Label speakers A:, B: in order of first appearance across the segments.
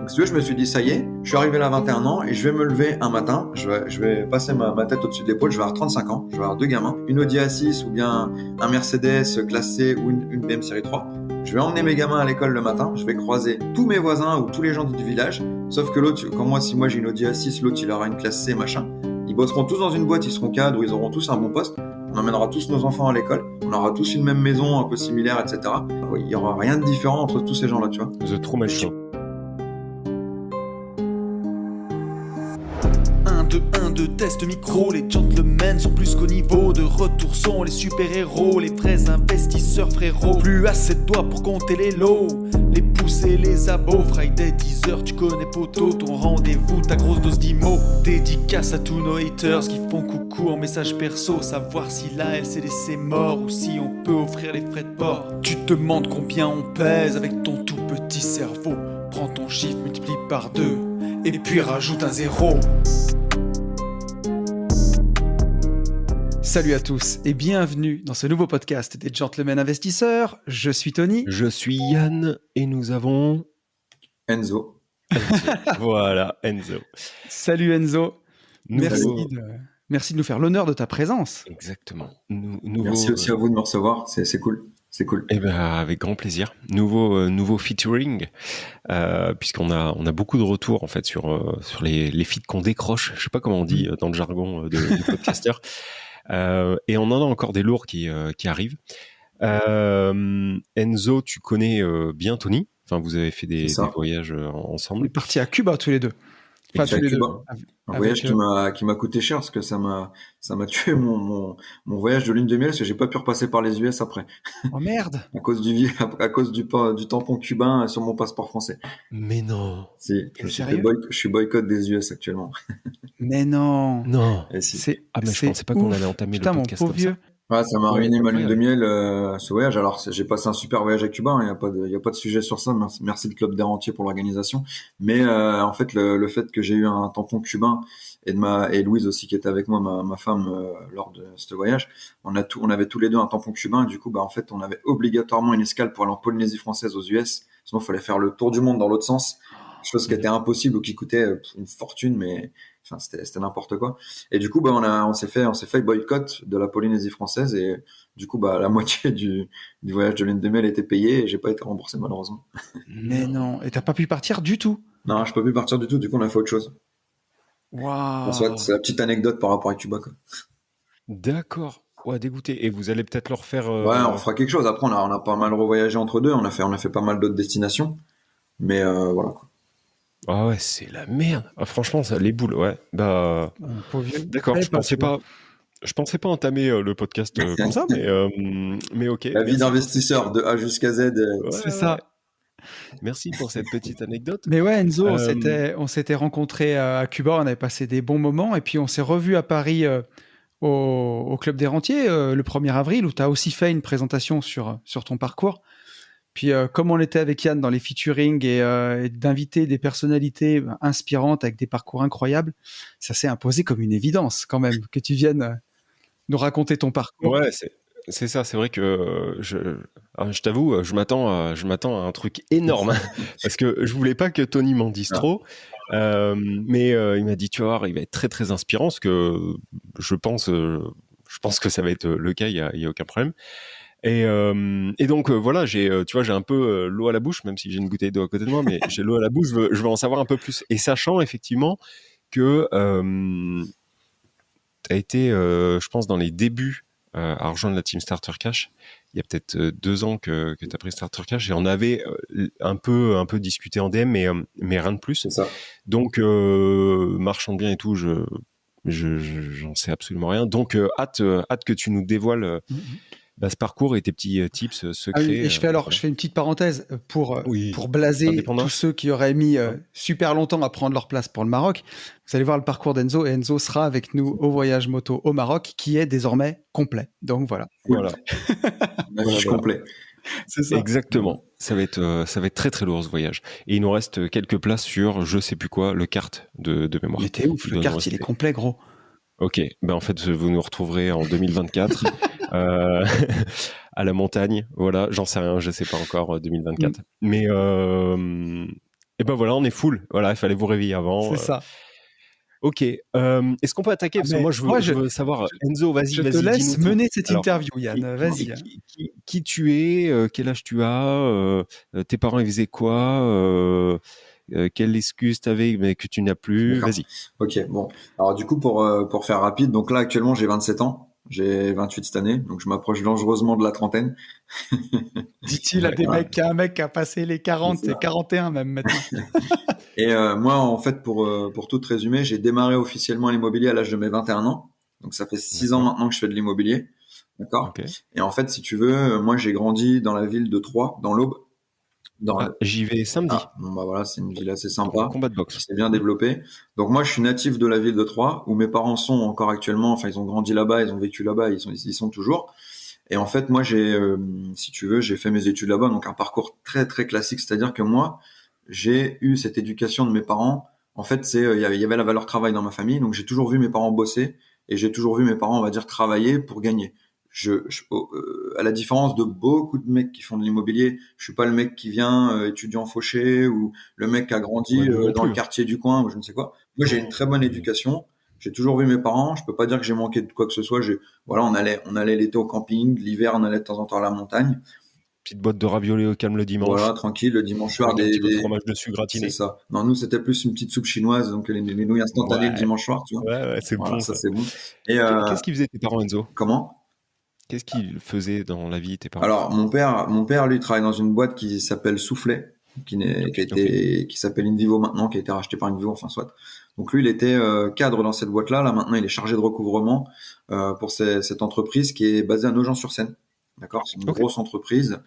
A: Donc, si tu veux, je me suis dit, ça y est, je suis arrivé là à 21 ans et je vais me lever un matin, je vais passer ma tête au-dessus de l'épaule, je vais avoir 35 ans, je vais avoir 2 gamins, une Audi A6 ou bien un Mercedes classe C ou une BM série 3. Je vais emmener mes gamins à l'école le matin, je vais croiser tous mes voisins ou tous les gens du village, sauf que l'autre, comme moi, si moi j'ai une Audi A6, l'autre il aura une classe C, machin. Ils bosseront tous dans une boîte, ils seront cadres, ils auront tous un bon poste. On emmènera tous nos enfants à l'école, on aura tous une même maison un peu similaire, etc. Il n'y aura rien de différent entre tous ces gens-là, tu vois.
B: The Truman Show.
C: 1, 2, test micro, les gentlemen sont plus qu'au niveau. De retour sont les super-héros, les vrais investisseurs frérot. Plus assez de doigts pour compter les lots, les pouces et les abos. Friday 10h, tu connais poto, ton rendez-vous, ta grosse dose d'IMO. Dédicace à tous nos haters qui font coucou en message perso. Savoir si la LCDC mort ou si on peut offrir les frais de port. Tu te demandes combien on pèse avec ton tout petit cerveau. Prends ton chiffre, multiplie par 2 et puis rajoute un 0.
D: Salut à tous et bienvenue dans ce nouveau podcast des Gentlemen Investisseurs. Je suis Tony.
B: Je suis Yann et nous avons...
A: Enzo.
B: Voilà, Enzo.
D: Salut Enzo.
B: Nouveau...
D: Merci de nous faire l'honneur de ta présence.
B: Exactement.
A: Merci aussi à vous de me recevoir, c'est cool. C'est cool.
B: Eh ben, avec grand plaisir. Nouveau featuring, puisqu'on a beaucoup de retours en fait sur les feats qu'on décroche. Je sais pas comment on dit dans le jargon du podcasteur. Et on en a encore des lourds qui arrivent. Enzo, tu connais bien Tony. Enfin, vous avez fait des voyages ensemble.
D: On est partis à Cuba tous les deux.
A: Enfin, tous les deux. Un voyage qui m'a coûté cher parce que ça m'a tué mon voyage de lune de miel parce que j'ai pas pu repasser par les US après.
D: Oh merde.
A: à cause du tampon cubain sur mon passeport français.
B: Mais non.
A: Si, je suis boycott des US actuellement.
D: Mais non.
B: Non.
A: Si.
B: Je pensais pas qu'on allait entamer le podcast
D: mon
B: comme
D: vieux.
B: ça.
A: Ouais, ça m'a ruiné ma lune de miel, ce voyage. Alors, j'ai passé un super voyage à Cuba, hein, il y a pas de sujet sur ça. Merci le Club des Rentiers pour l'organisation. Mais en fait, le fait que j'ai eu un tampon cubain et Louise aussi qui était avec moi, ma femme, lors de ce voyage, on avait tous les deux un tampon cubain. Et du coup, en fait, on avait obligatoirement une escale pour aller en Polynésie française aux US. Sinon, il fallait faire le tour du monde dans l'autre sens. Chose qui était impossible ou qui coûtait une fortune, mais enfin, c'était n'importe quoi. Et du coup, on s'est fait boycott de la Polynésie française et du coup, la moitié du voyage de lune de miel était payée et j'ai pas été remboursé malheureusement.
D: Mais non. Et t'as pas pu partir du tout?
A: Non, je peux plus partir du tout. Du coup, on a fait autre chose.
D: Waouh.
A: C'est la petite anecdote par rapport à Cuba, quoi.
B: D'accord. Ouais, dégoûté. Et vous allez peut-être le refaire.
A: Ouais, on fera quelque chose. Après, on a pas mal revoyagé entre deux. On a fait pas mal d'autres destinations. Mais voilà, quoi.
B: Ah ouais, c'est la merde. Ah, franchement, ça les boules, ouais. D'accord, je pensais pas entamer le podcast comme ça, mais ok.
A: La vie d'investisseur de A jusqu'à Z.
D: C'est ça.
B: Merci pour cette petite anecdote.
D: Mais ouais, Enzo, on s'était rencontrés à Cuba, on avait passé des bons moments et puis on s'est revus à Paris au Club des Rentiers le 1er avril où tu as aussi fait une présentation sur ton parcours. Puis comme on était avec Yann dans les featuring et d'inviter des personnalités inspirantes avec des parcours incroyables, ça s'est imposé comme une évidence quand même que tu viennes nous raconter ton parcours.
B: Ouais, c'est ça. C'est vrai que je t'avoue, je m'attends à un truc énorme parce que je voulais pas que Tony m'en dise trop. Mais il m'a dit, tu vas voir, il va être très très inspirant, parce que je pense que ça va être le cas, il y a aucun problème. Et donc voilà, j'ai un peu l'eau à la bouche, même si j'ai une bouteille d'eau à côté de moi, mais j'ai l'eau à la bouche, je veux en savoir un peu plus. Et sachant effectivement que t'as été, je pense, dans les débuts à rejoindre la team Starter Cash. Il y a peut-être 2 ans que t'as pris Starter Cash et on avait un peu discuté en DM, mais rien de plus.
A: C'est ça.
B: Donc marchand de bien et tout, j'en sais absolument rien. Donc hâte que tu nous dévoiles ce parcours et tes petits tips secrets.
D: Et je fais une petite parenthèse pour blaser tous ceux qui auraient mis super longtemps à prendre leur place pour le Maroc. Vous allez voir le parcours d'Enzo et Enzo sera avec nous au voyage moto au Maroc qui est désormais complet. Donc voilà.
B: Voilà.
A: Complet.
D: C'est ça.
B: Exactement. Ça va être très très lourd ce voyage. Et il nous reste quelques places sur je sais plus quoi, le kart de mémoire.
D: Mais t'es ouf, le kart il est complet gros.
B: Ok, en fait vous nous retrouverez en 2024 à la montagne, voilà, j'en sais rien, je sais pas encore 2024. Mais Et ben voilà, on est full. Voilà, il fallait vous réveiller avant.
D: C'est ça.
B: Ok. Est-ce qu'on peut attaquer? Parce que
D: Mais
B: moi, je veux savoir. Enzo,
D: je te
B: vas-y, dis-nous
D: laisse
B: tout.
D: mener cette
B: Alors,
D: interview, Yann. Vas-y.
B: qui tu es? Quel âge tu as? Tes parents, ils faisaient quoi? Quelle excuse t'avais mais que tu n'as plus?
A: D'accord.
B: Vas-y.
A: Ok, bon. Alors du coup, pour faire rapide, donc là actuellement j'ai 27 ans, j'ai 28 cette année, donc je m'approche dangereusement de la trentaine.
D: Dit-il à des
B: Ouais.
D: mecs, à un mec qui a passé les 40 et 41 même maintenant.
A: Et moi, en fait, pour tout résumer, j'ai démarré officiellement l'immobilier à l'âge de mes 21 ans. Donc ça fait 6 ans
B: D'accord.
A: maintenant que je fais de l'immobilier. D'accord.
B: Ok.
A: Et en fait, si tu veux, moi j'ai grandi dans la ville de Troyes, dans l'Aube. Dans
B: Ah, j'y vais samedi.
A: bon bah voilà, c'est une ville assez
B: Pour un
A: sympa
B: combat de
A: qui
B: boxe.
A: s'est bien développée. Donc moi, je suis natif de la ville de Troyes, où mes parents sont encore actuellement. Enfin, ils ont grandi là-bas, ils ont vécu là-bas, ils sont toujours. Et en fait, moi, si tu veux, j'ai fait mes études là-bas, donc un parcours très très classique. C'est-à-dire que moi, j'ai eu cette éducation de mes parents. En fait, il y avait la valeur travail dans ma famille, donc j'ai toujours vu mes parents bosser et j'ai toujours vu mes parents, on va dire, travailler pour gagner. À la différence de beaucoup de mecs qui font de l'immobilier, je suis pas le mec qui vient étudiant fauché ou le mec qui a
B: Ouais,
A: grandi
B: nous non
A: dans le
B: plus.
A: quartier du coin ou je ne sais quoi. Moi, j'ai
B: Non.
A: une très bonne éducation. J'ai toujours vu mes parents. Je peux pas dire que j'ai manqué de quoi que ce soit. Voilà, on allait l'été au camping, l'hiver, on allait de temps en temps à la montagne.
B: Petite boîte de raviolis au calme le
A: Voilà,
B: dimanche,
A: tranquille, le dimanche soir,
B: avec un petit peu de fromage dessus
A: c'est
B: gratiné.
A: ça. Non, nous, c'était plus une petite soupe chinoise, donc les nouilles instantanées le
B: Ouais,
A: dimanche soir, tu vois.
B: ouais, c'est
A: Voilà,
B: bon
A: ça,
B: ça.
A: c'est bon. Et
B: Qu'est-ce qu'ils faisaient tes parents, Enzo?
A: comment?
B: Qu'est-ce qu'ils faisaient dans la vie, tes parents?
A: Alors, mon père, lui, travaille dans une boîte qui s'appelle Soufflet,
B: Ok.
A: qui s'appelle Invivo maintenant, qui a été racheté par Invivo, enfin, soit. Donc, lui, il était cadre dans cette boîte-là. Là, maintenant, il est chargé de recouvrement pour cette entreprise qui est basée à Nogent-sur-Seine. D'accord? C'est une
B: Ok.
A: grosse entreprise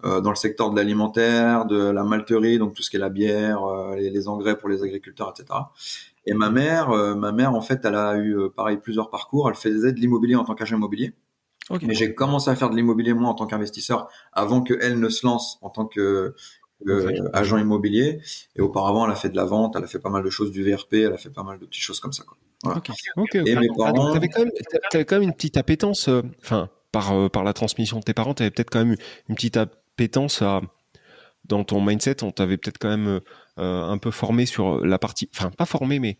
A: dans le secteur de l'alimentaire, de la malterie, donc tout ce qui est la bière, les engrais pour les agriculteurs, etc. Et ma mère, en fait, elle a eu pareil plusieurs parcours. Elle faisait de l'immobilier en tant qu'agent immobilier.
D: Ok.
A: Mais j'ai commencé à faire de l'immobilier moi en tant qu'investisseur avant que elle ne se lance en tant que
B: Ok.
A: agent immobilier. Et auparavant, elle a fait de la vente, elle a fait pas mal de choses du VRP, elle a fait pas mal de petites choses comme ça, quoi. Voilà.
D: Ok.
B: Ok.
A: Et
B: Ok.
A: mes
B: Ah, donc
A: parents,
B: t'avais quand même une petite appétence, enfin, par la transmission de tes parents, t'avais peut-être quand même une petite appétence dans ton mindset, on t'avait peut-être quand même un peu formé sur la partie, enfin, pas formé, mais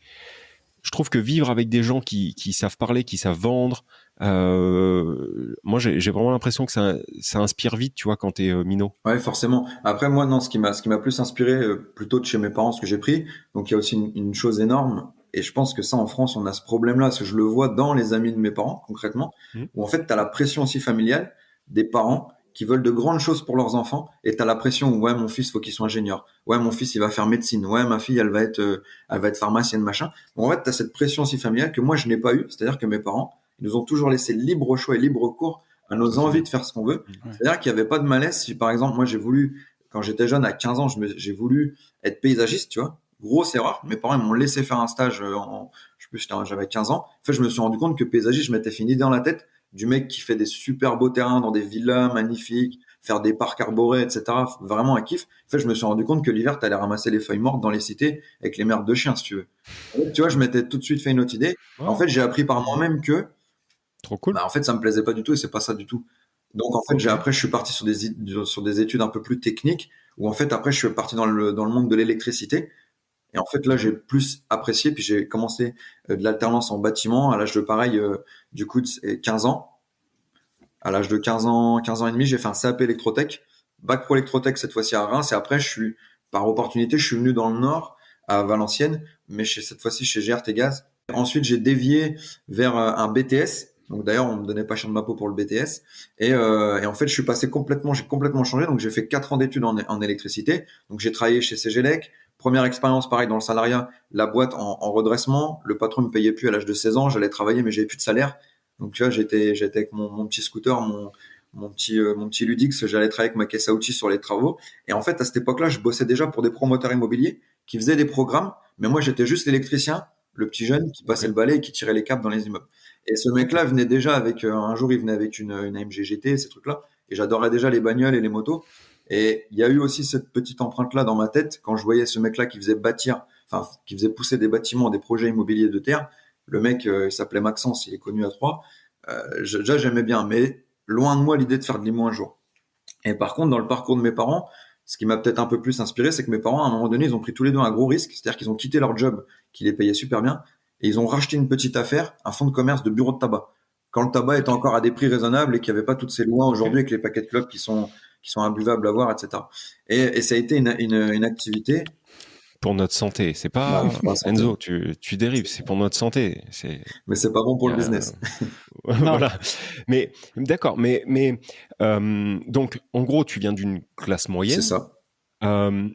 B: je trouve que vivre avec des gens qui savent parler, qui savent vendre, moi j'ai vraiment l'impression que ça inspire vite, tu vois, quand t'es minot.
A: ouais, forcément. Après, moi, non, ce qui m'a plus inspiré plutôt de chez mes parents, ce que j'ai pris. Donc, il y a aussi une chose énorme. Et je pense que ça, en France, on a ce problème-là, parce que je le vois dans les amis de mes parents, concrètement,
B: Mhm.
A: où en fait, tu as la pression aussi familiale des parents qui veulent de grandes choses pour leurs enfants, et tu as la pression où, ouais, mon fils, faut qu'il soit ingénieur. Ouais, mon fils, il va faire médecine. Ouais, ma fille, elle va être pharmacienne, machin. Donc, en fait, tu as cette pression aussi familiale que moi, je n'ai pas eu. C'est-à-dire que mes parents, ils nous ont toujours laissé libre choix et libre cours à
B: Ça
A: nos
B: c'est
A: envies
B: bien.
A: de faire ce qu'on veut.
B: Mhm.
D: Ouais.
A: C'est-à-dire qu'il n'y avait pas de malaise. Si, par exemple, moi, quand j'étais jeune, à 15 ans, j'ai voulu être paysagiste, tu vois. Grosse erreur. Mes parents, ils m'ont laissé faire un stage je sais plus, j'avais 15 ans. En fait, je me suis rendu compte que paysagiste, je m'étais fait une idée dans la tête du mec qui fait des super beaux terrains dans des villas magnifiques, faire des parcs arborés, etc. Vraiment un kiff. En fait, je me suis rendu compte que l'hiver, t'allais ramasser les feuilles mortes dans les cités avec les merdes de chiens, si tu veux. En fait, tu vois, je m'étais tout de suite fait une autre idée. En
B: Ouais.
A: fait, j'ai appris par
B: Mhm.
A: moi-même que
B: Trop cool.
A: bah, en fait, ça me plaisait pas du tout et c'est pas ça du tout. Donc, en fait,
B: Ok.
A: après, je suis parti sur des études un peu plus techniques où, en fait, après, je suis parti dans le monde de l'électricité. Et en fait, là, j'ai
B: Mhm.
A: plus apprécié. Puis, j'ai commencé de l'alternance en bâtiment à l'âge de pareil, du coup, de 15 ans. À l'âge de 15 ans et demi, j'ai fait un CAP électrotech, bac pro électrotech cette fois-ci à Reims. Et après, par opportunité, je suis venu dans le Nord, à Valenciennes, mais cette fois-ci chez GRT Gaz. Ensuite, j'ai dévié vers un BTS. Donc d'ailleurs, on me donnait pas cher de ma peau pour le BTS. Et en fait, j'ai complètement changé. Donc j'ai fait 4 ans d'études en électricité. Donc j'ai travaillé chez CGLEC. Première expérience, pareil, dans le salariat, la boîte en redressement. Le patron me payait plus à l'âge de 16 ans. J'allais travailler, mais j'avais plus de salaire. Donc tu vois, j'étais avec mon petit scooter, mon petit Ludix. J'allais travailler avec ma caisse à outils sur les travaux. Et en fait, à cette époque-là, je bossais déjà pour des promoteurs immobiliers qui faisaient des programmes. Mais moi, j'étais juste l'électricien, le petit jeune qui passait
B: Ok.
A: le balai et qui tirait les câbles dans les immeubles. Et ce
B: Ok.
A: mec-là venait déjà avec, un jour, il venait avec une AMG GT, ces trucs-là. Et j'adorais déjà les bagnoles et les motos. Et il y a eu aussi cette petite empreinte-là dans ma tête quand je voyais ce mec-là qui faisait pousser des bâtiments, des projets immobiliers de terre. Le mec, il s'appelait Maxence, il est connu à Troyes. Déjà, j'aimais bien, mais loin de moi l'idée de faire de l'IMO un jour. Et par contre, dans le parcours de mes parents, ce qui m'a peut-être un peu plus inspiré, c'est que mes parents, à un moment donné, ils ont pris tous les deux un gros risque. C'est-à-dire qu'ils ont quitté leur job, qui les payait super bien, et ils ont racheté une petite affaire, un fonds de commerce de bureau de tabac. Quand le tabac était encore à des prix raisonnables et qu'il n'y avait pas toutes ces lois aujourd'hui avec les paquets de clopes qui sont imbuvables à voir, etc. Et ça a été une activité.
B: Pour notre santé, c'est pas Enzo, tu dérives, c'est pour notre santé.
A: Mais c'est pas bon pour le business.
B: Voilà. Mais d'accord, mais donc en gros, tu viens d'une classe moyenne.
A: C'est ça.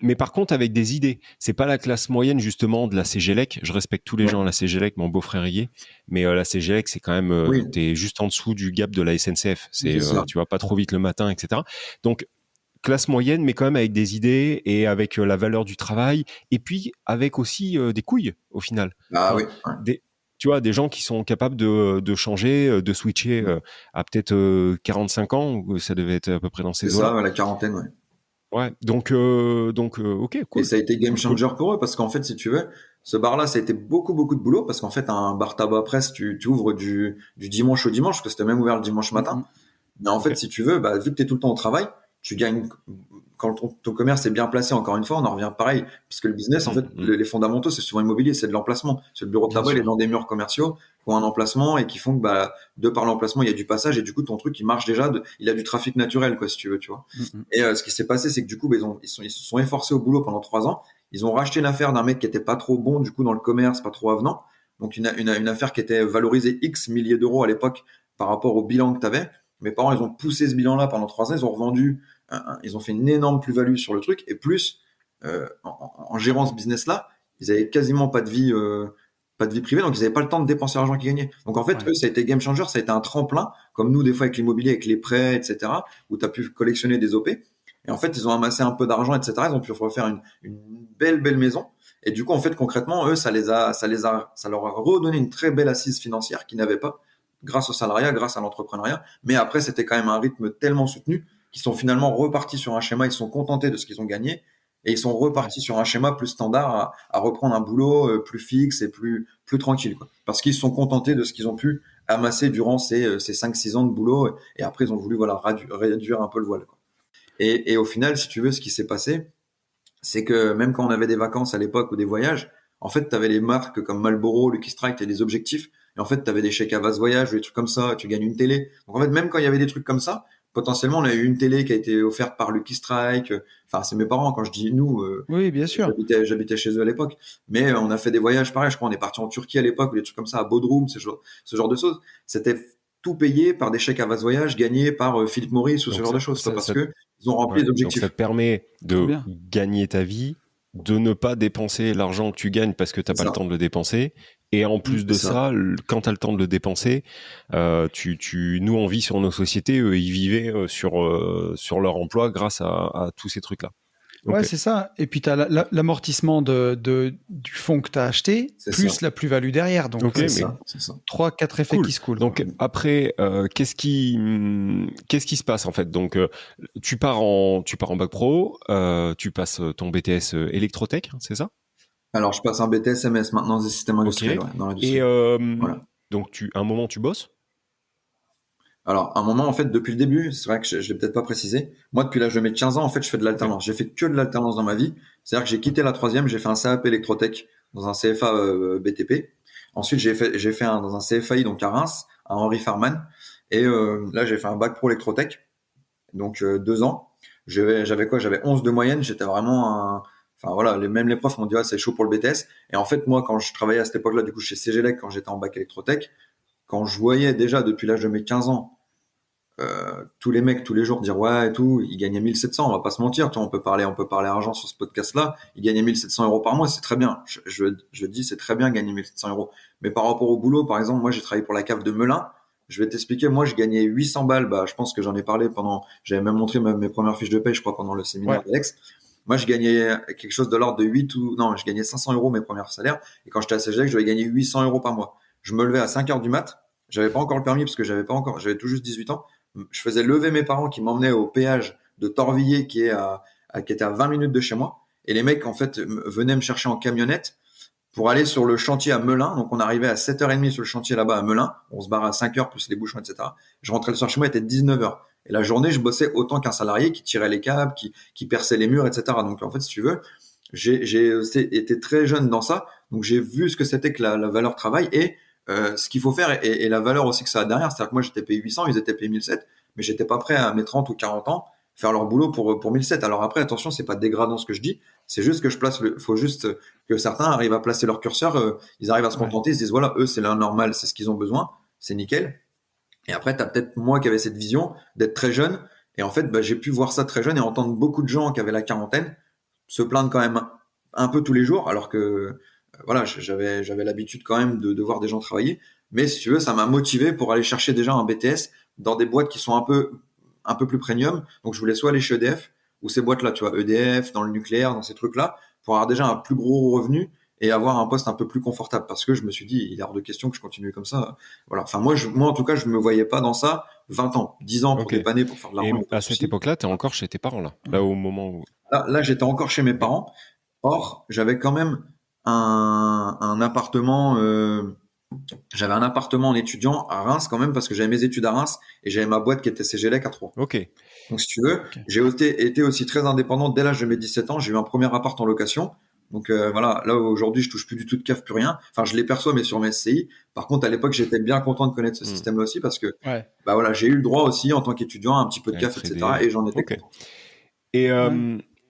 B: Mais par contre, avec des idées. C'est pas la classe moyenne justement de la CGLEC. Je respecte tous les gens à la CGLEC, mon beau-frère y est. Mais la CGLEC, c'est quand même, t'es juste en dessous du gap de la SNCF. Tu vas pas trop vite le matin, etc. Donc classe moyenne, mais quand même avec des idées et avec la valeur du travail, et puis avec aussi des couilles au final.
A: Oui.
B: Tu vois, des gens qui sont capables de changer, de switcher à peut-être 45 ans, où ça devait être à peu près dans ces
A: eaux-là. C'est ça, la quarantaine, ouais.
B: Ouais, donc ok, cool.
A: Et ça a été game changer pour eux, parce qu'en fait, si tu veux, ce bar-là, ça a été beaucoup de boulot, parce qu'en fait, un bar tabac presse, tu ouvres du dimanche au dimanche, parce que c'était même ouvert le dimanche matin. Mais en fait, si tu veux, vu que tu es tout le temps au travail, tu gagnes, quand ton commerce est bien placé, encore une fois, on en revient pareil, parce que le business, en fait, les fondamentaux, c'est souvent immobilier, c'est de l'emplacement. C'est le bureau de tabac, il est dans des murs commerciaux, qui ont un emplacement et qui font que, de par l'emplacement, il y a du passage et du coup, ton truc, il marche déjà, il a du trafic naturel, quoi, si tu veux, tu vois. Et ce qui s'est passé, c'est que du coup, ils se sont efforcés au boulot pendant 3 ans. Ils ont racheté l'affaire d'un mec qui était pas trop bon, du coup, dans le commerce, pas trop avenant. Donc, une affaire qui était valorisée X milliers d'euros à l'époque par rapport au bilan que tu avais. Mes parents, ils ont poussé ce bilan-là pendant 3 ans, ils ont revendu, ils ont fait une énorme plus-value sur le truc, et plus, en gérant ce business-là, ils avaient quasiment pas de vie privée, donc ils n'avaient pas le temps de dépenser l'argent qu'ils gagnaient. Donc en fait, eux, ça a été game changer, ça a été un tremplin, comme nous, des fois, avec l'immobilier, avec les prêts, etc., où tu as pu collectionner des OP. Et en fait, ils ont amassé un peu d'argent, etc., ils ont pu refaire une belle maison. Et du coup, en fait, concrètement, eux, ça leur a redonné une très belle assise financière qu'ils n'avaient pas, grâce au salariat, grâce à l'entrepreneuriat. Mais après, c'était quand même un rythme tellement soutenu qu'ils sont finalement repartis sur un schéma, ils sont contentés de ce qu'ils ont gagné, et ils sont repartis sur un schéma plus standard à reprendre un boulot plus fixe et plus tranquille, quoi. Parce qu'ils se sont contentés de ce qu'ils ont pu amasser durant ces 5-6 ans de boulot, et après ils ont voulu réduire un peu le voile, quoi. Et au final, si tu veux, ce qui s'est passé, c'est que même quand on avait des vacances à l'époque ou des voyages, en fait, tu avais les marques comme Marlboro, Lucky Strike et des objectifs, et en fait, tu avais des chèques à vase voyage ou des trucs comme ça, tu gagnes une télé. Donc en fait, même quand il y avait des trucs comme ça, potentiellement, on a eu une télé qui a été offerte par Lucky Strike. Enfin, c'est mes parents, quand je dis nous.
D: Oui, bien sûr.
A: J'habitais chez eux à l'époque. Mais on a fait des voyages pareils. Je crois on est parti en Turquie à l'époque, ou des trucs comme ça, à Bodrum, ce genre de choses. C'était tout payé par des chèques à vase voyage gagnés par Philippe Maurice ou ce genre de choses. Parce que ils ont rempli les objectifs.
B: Donc ça te permet de gagner ta vie, de ne pas dépenser l'argent que tu gagnes parce que tu n'as pas le temps de le dépenser. Et en plus de ça, quand tu as le temps de le dépenser, nous, on vit sur nos sociétés, eux, ils vivaient sur leur emploi grâce à tous ces trucs-là.
D: Ouais, c'est ça. Et puis, tu as l'amortissement du fonds que tu as acheté, plus la plus-value derrière. Donc,
A: c'est ça.
D: 3-4 effets qui se coulent.
B: Donc, après, qu'est-ce qui se passe, en fait? Donc, tu pars en bac pro, tu passes ton BTS électrotech, c'est ça?
A: Alors, je passe un BTS MS maintenant, des systèmes industriels, dans l'industrie.
B: Et donc, à un moment, tu bosses?
A: Alors, à un moment, en fait, depuis le début, c'est vrai que je l'ai peut-être pas précisé. Moi, depuis l'âge de mes 15 ans, en fait, je fais de l'alternance. J'ai fait que de l'alternance dans ma vie. C'est-à-dire que j'ai quitté la 3e, j'ai fait un CAP électrotech dans un CFA BTP. Ensuite, j'ai fait dans un CFAI, donc à Reims, à Henri Farman. Et là, j'ai fait un bac pro électrotech. Donc, 2 ans. J'avais quoi? J'avais 11 de moyenne. J'étais vraiment Enfin voilà, même les profs m'ont dit c'est chaud pour le BTS. Et en fait, moi, quand je travaillais à cette époque-là, du coup, chez CGLEC, quand j'étais en bac électrotech, quand je voyais déjà depuis l'âge de mes 15 ans tous les mecs tous les jours dire ouais et tout, ils gagnaient 1700, on va pas se mentir, on peut parler argent sur ce podcast-là, ils gagnaient 1700 euros par mois, c'est très bien. Je dis c'est très bien gagner 1700 euros. Mais par rapport au boulot, par exemple, moi j'ai travaillé pour la cave de Melun. Je vais t'expliquer, moi je gagnais 800 balles, je pense que j'en ai parlé j'avais même montré mes premières fiches de paye, je crois, pendant le séminaire d'Alex. Moi, je gagnais quelque chose de l'ordre de je gagnais 500 euros mes premiers salaires. Et quand j'étais à CGLEC, je devais gagner 800 euros par mois. Je me levais à 5h du mat. J'avais pas encore le permis parce que j'avais tout juste 18 ans. Je faisais lever mes parents qui m'emmenaient au péage de Torvilliers qui était à 20 minutes de chez moi. Et les mecs, en fait, venaient me chercher en camionnette pour aller sur le chantier à Melun. Donc, on arrivait à 7h30 sur le chantier là-bas à Melun. On se barre à 5h plus les bouchons, etc. Je rentrais le soir chez moi, il était 19h. Et la journée, je bossais autant qu'un salarié qui tirait les câbles, qui perçait les murs, etc. Donc en fait, si tu veux, j'ai été très jeune dans ça, donc j'ai vu ce que c'était que la valeur travail et ce qu'il faut faire et la valeur aussi que ça a derrière. C'est-à-dire que moi, j'étais payé 800, ils étaient payés 1007, mais j'étais pas prêt à mes 30 ou 40 ans faire leur boulot pour 1007. Alors après, attention, c'est pas dégradant ce que je dis, c'est juste que faut juste que certains arrivent à placer leur curseur, ils arrivent à se contenter, ils se disent voilà, eux, c'est la normale, c'est ce qu'ils ont besoin, c'est nickel. Et après, t'as peut-être moi qui avait cette vision d'être très jeune, et en fait, bah, j'ai pu voir ça très jeune et entendre beaucoup de gens qui avaient la quarantaine se plaindre quand même un peu tous les jours, alors que voilà, j'avais l'habitude quand même de voir des gens travailler. Mais si tu veux, ça m'a motivé pour aller chercher déjà un BTS dans des boîtes qui sont un peu plus premium. Donc je voulais soit aller chez EDF ou ces boîtes-là, tu vois, EDF, dans le nucléaire, dans ces trucs-là, pour avoir déjà un plus gros revenu et avoir un poste un peu plus confortable. Parce que je me suis dit, il est hors de question que je continue comme ça. Voilà. Enfin, moi, en tout cas, je me voyais pas dans ça 20 ans, 10 ans pour dépanner, pour faire de l'argent.
B: Et à cette époque-là, tu es encore chez tes parents, là au moment où...
A: Là, j'étais encore chez mes parents. Or, j'avais quand même un appartement, j'avais un appartement en étudiant à Reims quand même parce que j'avais mes études à Reims et j'avais ma boîte qui était CGLEC à Troyes.
B: Ok.
A: Donc, si tu veux, j'ai été aussi très indépendant dès l'âge de mes 17 ans. J'ai eu un premier appart en location. Donc voilà, là aujourd'hui, je touche plus du tout de CAF, plus rien. Enfin, je les perçois, mais sur mes SCI. Par contre, à l'époque, j'étais bien content de connaître ce système-là aussi parce que bah voilà, j'ai eu le droit aussi en tant qu'étudiant à un petit peu de CAF, etc. Et j'en étais content.
B: Et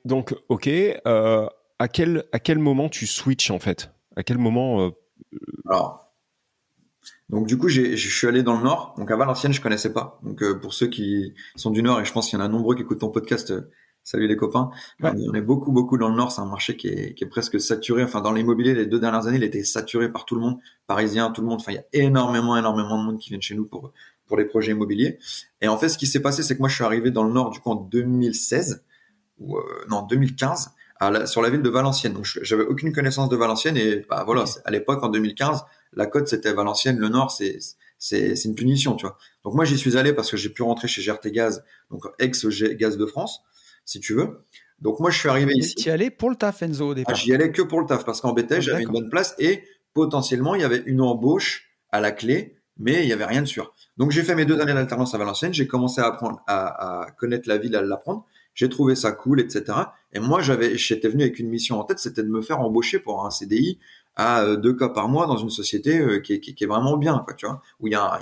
B: donc, ok, à quel moment tu switches en fait? À quel moment
A: Alors, donc du coup, je suis allé dans le Nord. Donc à Valenciennes, je connaissais pas. Donc pour ceux qui sont du Nord, et je pense qu'il y en a nombreux qui écoutent ton podcast, salut les copains.
D: Ouais.
A: On est beaucoup dans le Nord. C'est un marché qui est presque saturé. Enfin, dans l'immobilier, les 2 dernières années, il était saturé par tout le monde, parisien, tout le monde. Enfin, il y a énormément de monde qui viennent chez nous pour les projets immobiliers. Et en fait, ce qui s'est passé, c'est que moi, je suis arrivé dans le Nord du coup en 2016 ou non 2015 sur la ville de Valenciennes. Donc, j'avais aucune connaissance de Valenciennes et bah voilà, à l'époque en 2015, la cote c'était Valenciennes. Le Nord, c'est une punition, tu vois. Donc moi, j'y suis allé parce que j'ai pu rentrer chez GRT Gaz, donc ex-Gaz de France, si tu veux. Donc moi, je suis arrivé ici.
D: Tu y allais pour le taf, Enzo, au départ?
A: J'y allais que pour le taf parce qu'en BTS, j'avais une bonne place et potentiellement, il y avait une embauche à la clé, mais il y avait rien de sûr. Donc j'ai fait mes 2 années d'alternance à Valenciennes. J'ai commencé à apprendre à connaître la ville, à l'apprendre. J'ai trouvé ça cool, etc. Et moi, j'étais venu avec une mission en tête, c'était de me faire embaucher pour un CDI à 2 cas par mois dans une société qui est vraiment bien, quoi, tu vois, où il y a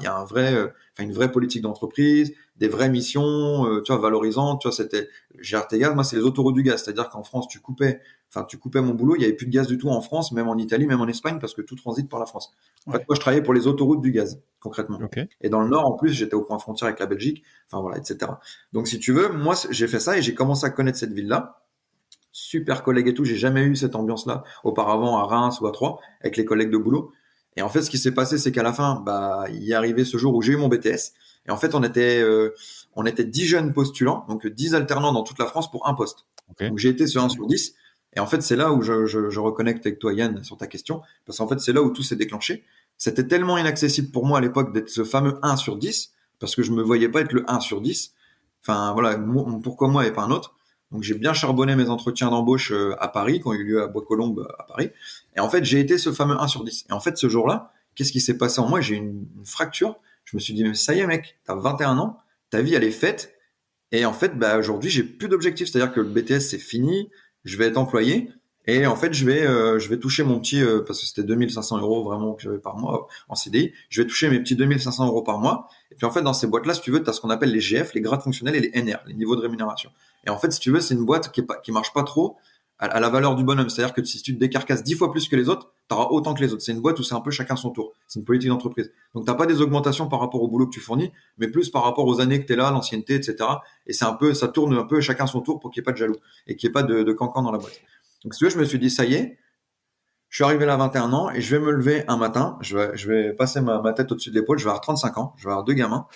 A: une vraie politique d'entreprise, des vraies missions, tu vois, valorisantes, tu vois, c'était GRT Gaz, moi, c'est les autoroutes du gaz, c'est-à-dire qu'en France, tu coupais mon boulot, il y avait plus de gaz du tout en France, même en Italie, même en Espagne, parce que tout transite par la France. En fait, moi, je travaillais pour les autoroutes du gaz, concrètement.
B: Okay.
A: Et dans le Nord, en plus, j'étais au point frontière avec la Belgique, enfin voilà, etc. Donc, si tu veux, moi, j'ai fait ça et j'ai commencé à connaître cette ville-là. Super collègue et tout, j'ai jamais eu cette ambiance-là auparavant à Reims ou à Troyes avec les collègues de boulot. Et en fait, ce qui s'est passé, c'est qu'à la fin, bah, il est arrivé ce jour où j'ai eu mon BTS. Et en fait, on était 10 jeunes postulants, donc 10 alternants dans toute la France pour un poste. Okay. Donc j'ai été sur 1 sur 10. Et en fait, c'est là où je reconnecte avec toi, Yann, sur ta question, parce qu'en fait, c'est là où tout s'est déclenché. C'était tellement inaccessible pour moi à l'époque d'être ce fameux 1 sur 10, parce que je me voyais pas être le 1 sur 10. Enfin, voilà, pourquoi moi et pas un autre? Donc j'ai bien charbonné mes entretiens d'embauche à Paris, qui ont eu lieu à Bois-Colombes à Paris. Et en fait, j'ai été ce fameux 1 sur 10. Et en fait, ce jour-là, qu'est-ce qui s'est passé en moi? J'ai eu une fracture. Je me suis dit, mais ça y est, mec, t'as 21 ans, ta vie, elle est faite. Et en fait, bah, aujourd'hui, j'ai plus d'objectifs. C'est-à-dire que le BTS, c'est fini. Je vais être employé. Et en fait, je vais toucher mon petit, parce que c'était 2500 € vraiment que j'avais par mois en CDI. Je vais toucher mes petits 2500 € par mois. Et puis en fait, dans ces boîtes-là, si tu veux, tu as ce qu'on appelle les GF, les grades fonctionnels et les NR, les niveaux de rémunération. Et en fait, si tu veux, c'est une boîte qui marche pas trop à la valeur du bonhomme. C'est-à-dire que si tu te décarcasses 10 fois plus que les autres, tu auras autant que les autres. C'est une boîte où c'est un peu chacun son tour. C'est une politique d'entreprise. Donc, tu n'as pas des augmentations par rapport au boulot que tu fournis, mais plus par rapport aux années que tu es là, l'ancienneté, etc. Et ça tourne un peu chacun son tour pour qu'il n'y ait pas de jaloux et qu'il n'y ait pas de cancan dans la boîte. Donc, si tu veux, je me suis dit, ça y est, je suis arrivé là à 21 ans et je vais me lever un matin. Je vais passer ma tête au-dessus de l'épaule. Je vais avoir 35 ans. Je vais avoir 2 gamins.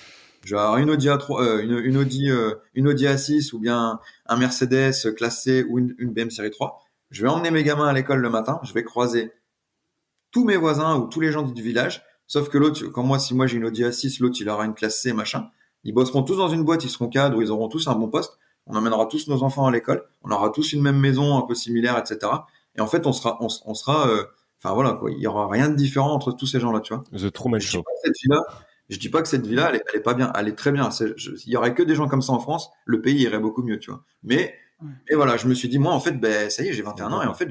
A: Je vais avoir une Audi A6 ou bien un Mercedes classe C ou une BM série 3. Je vais emmener mes gamins à l'école le matin. Je vais croiser tous mes voisins ou tous les gens du village. Sauf que l'autre, si moi j'ai une Audi A6, l'autre il aura une classe C, machin. Ils bosseront tous dans une boîte, ils seront cadres, ils auront tous un bon poste. On emmènera tous nos enfants à l'école. On aura tous une même maison un peu similaire, etc. Et en fait, on sera, enfin voilà quoi. Il y aura rien de différent entre tous ces gens-là, tu vois.
B: The Truman Show.
A: Je dis pas que cette vie-là, elle est pas bien, elle est très bien. Il y aurait que des gens comme ça en France, le pays irait beaucoup mieux, tu vois. Mais voilà, je me suis dit, moi, en fait, ben, ça y est, j'ai 21 ans et en fait,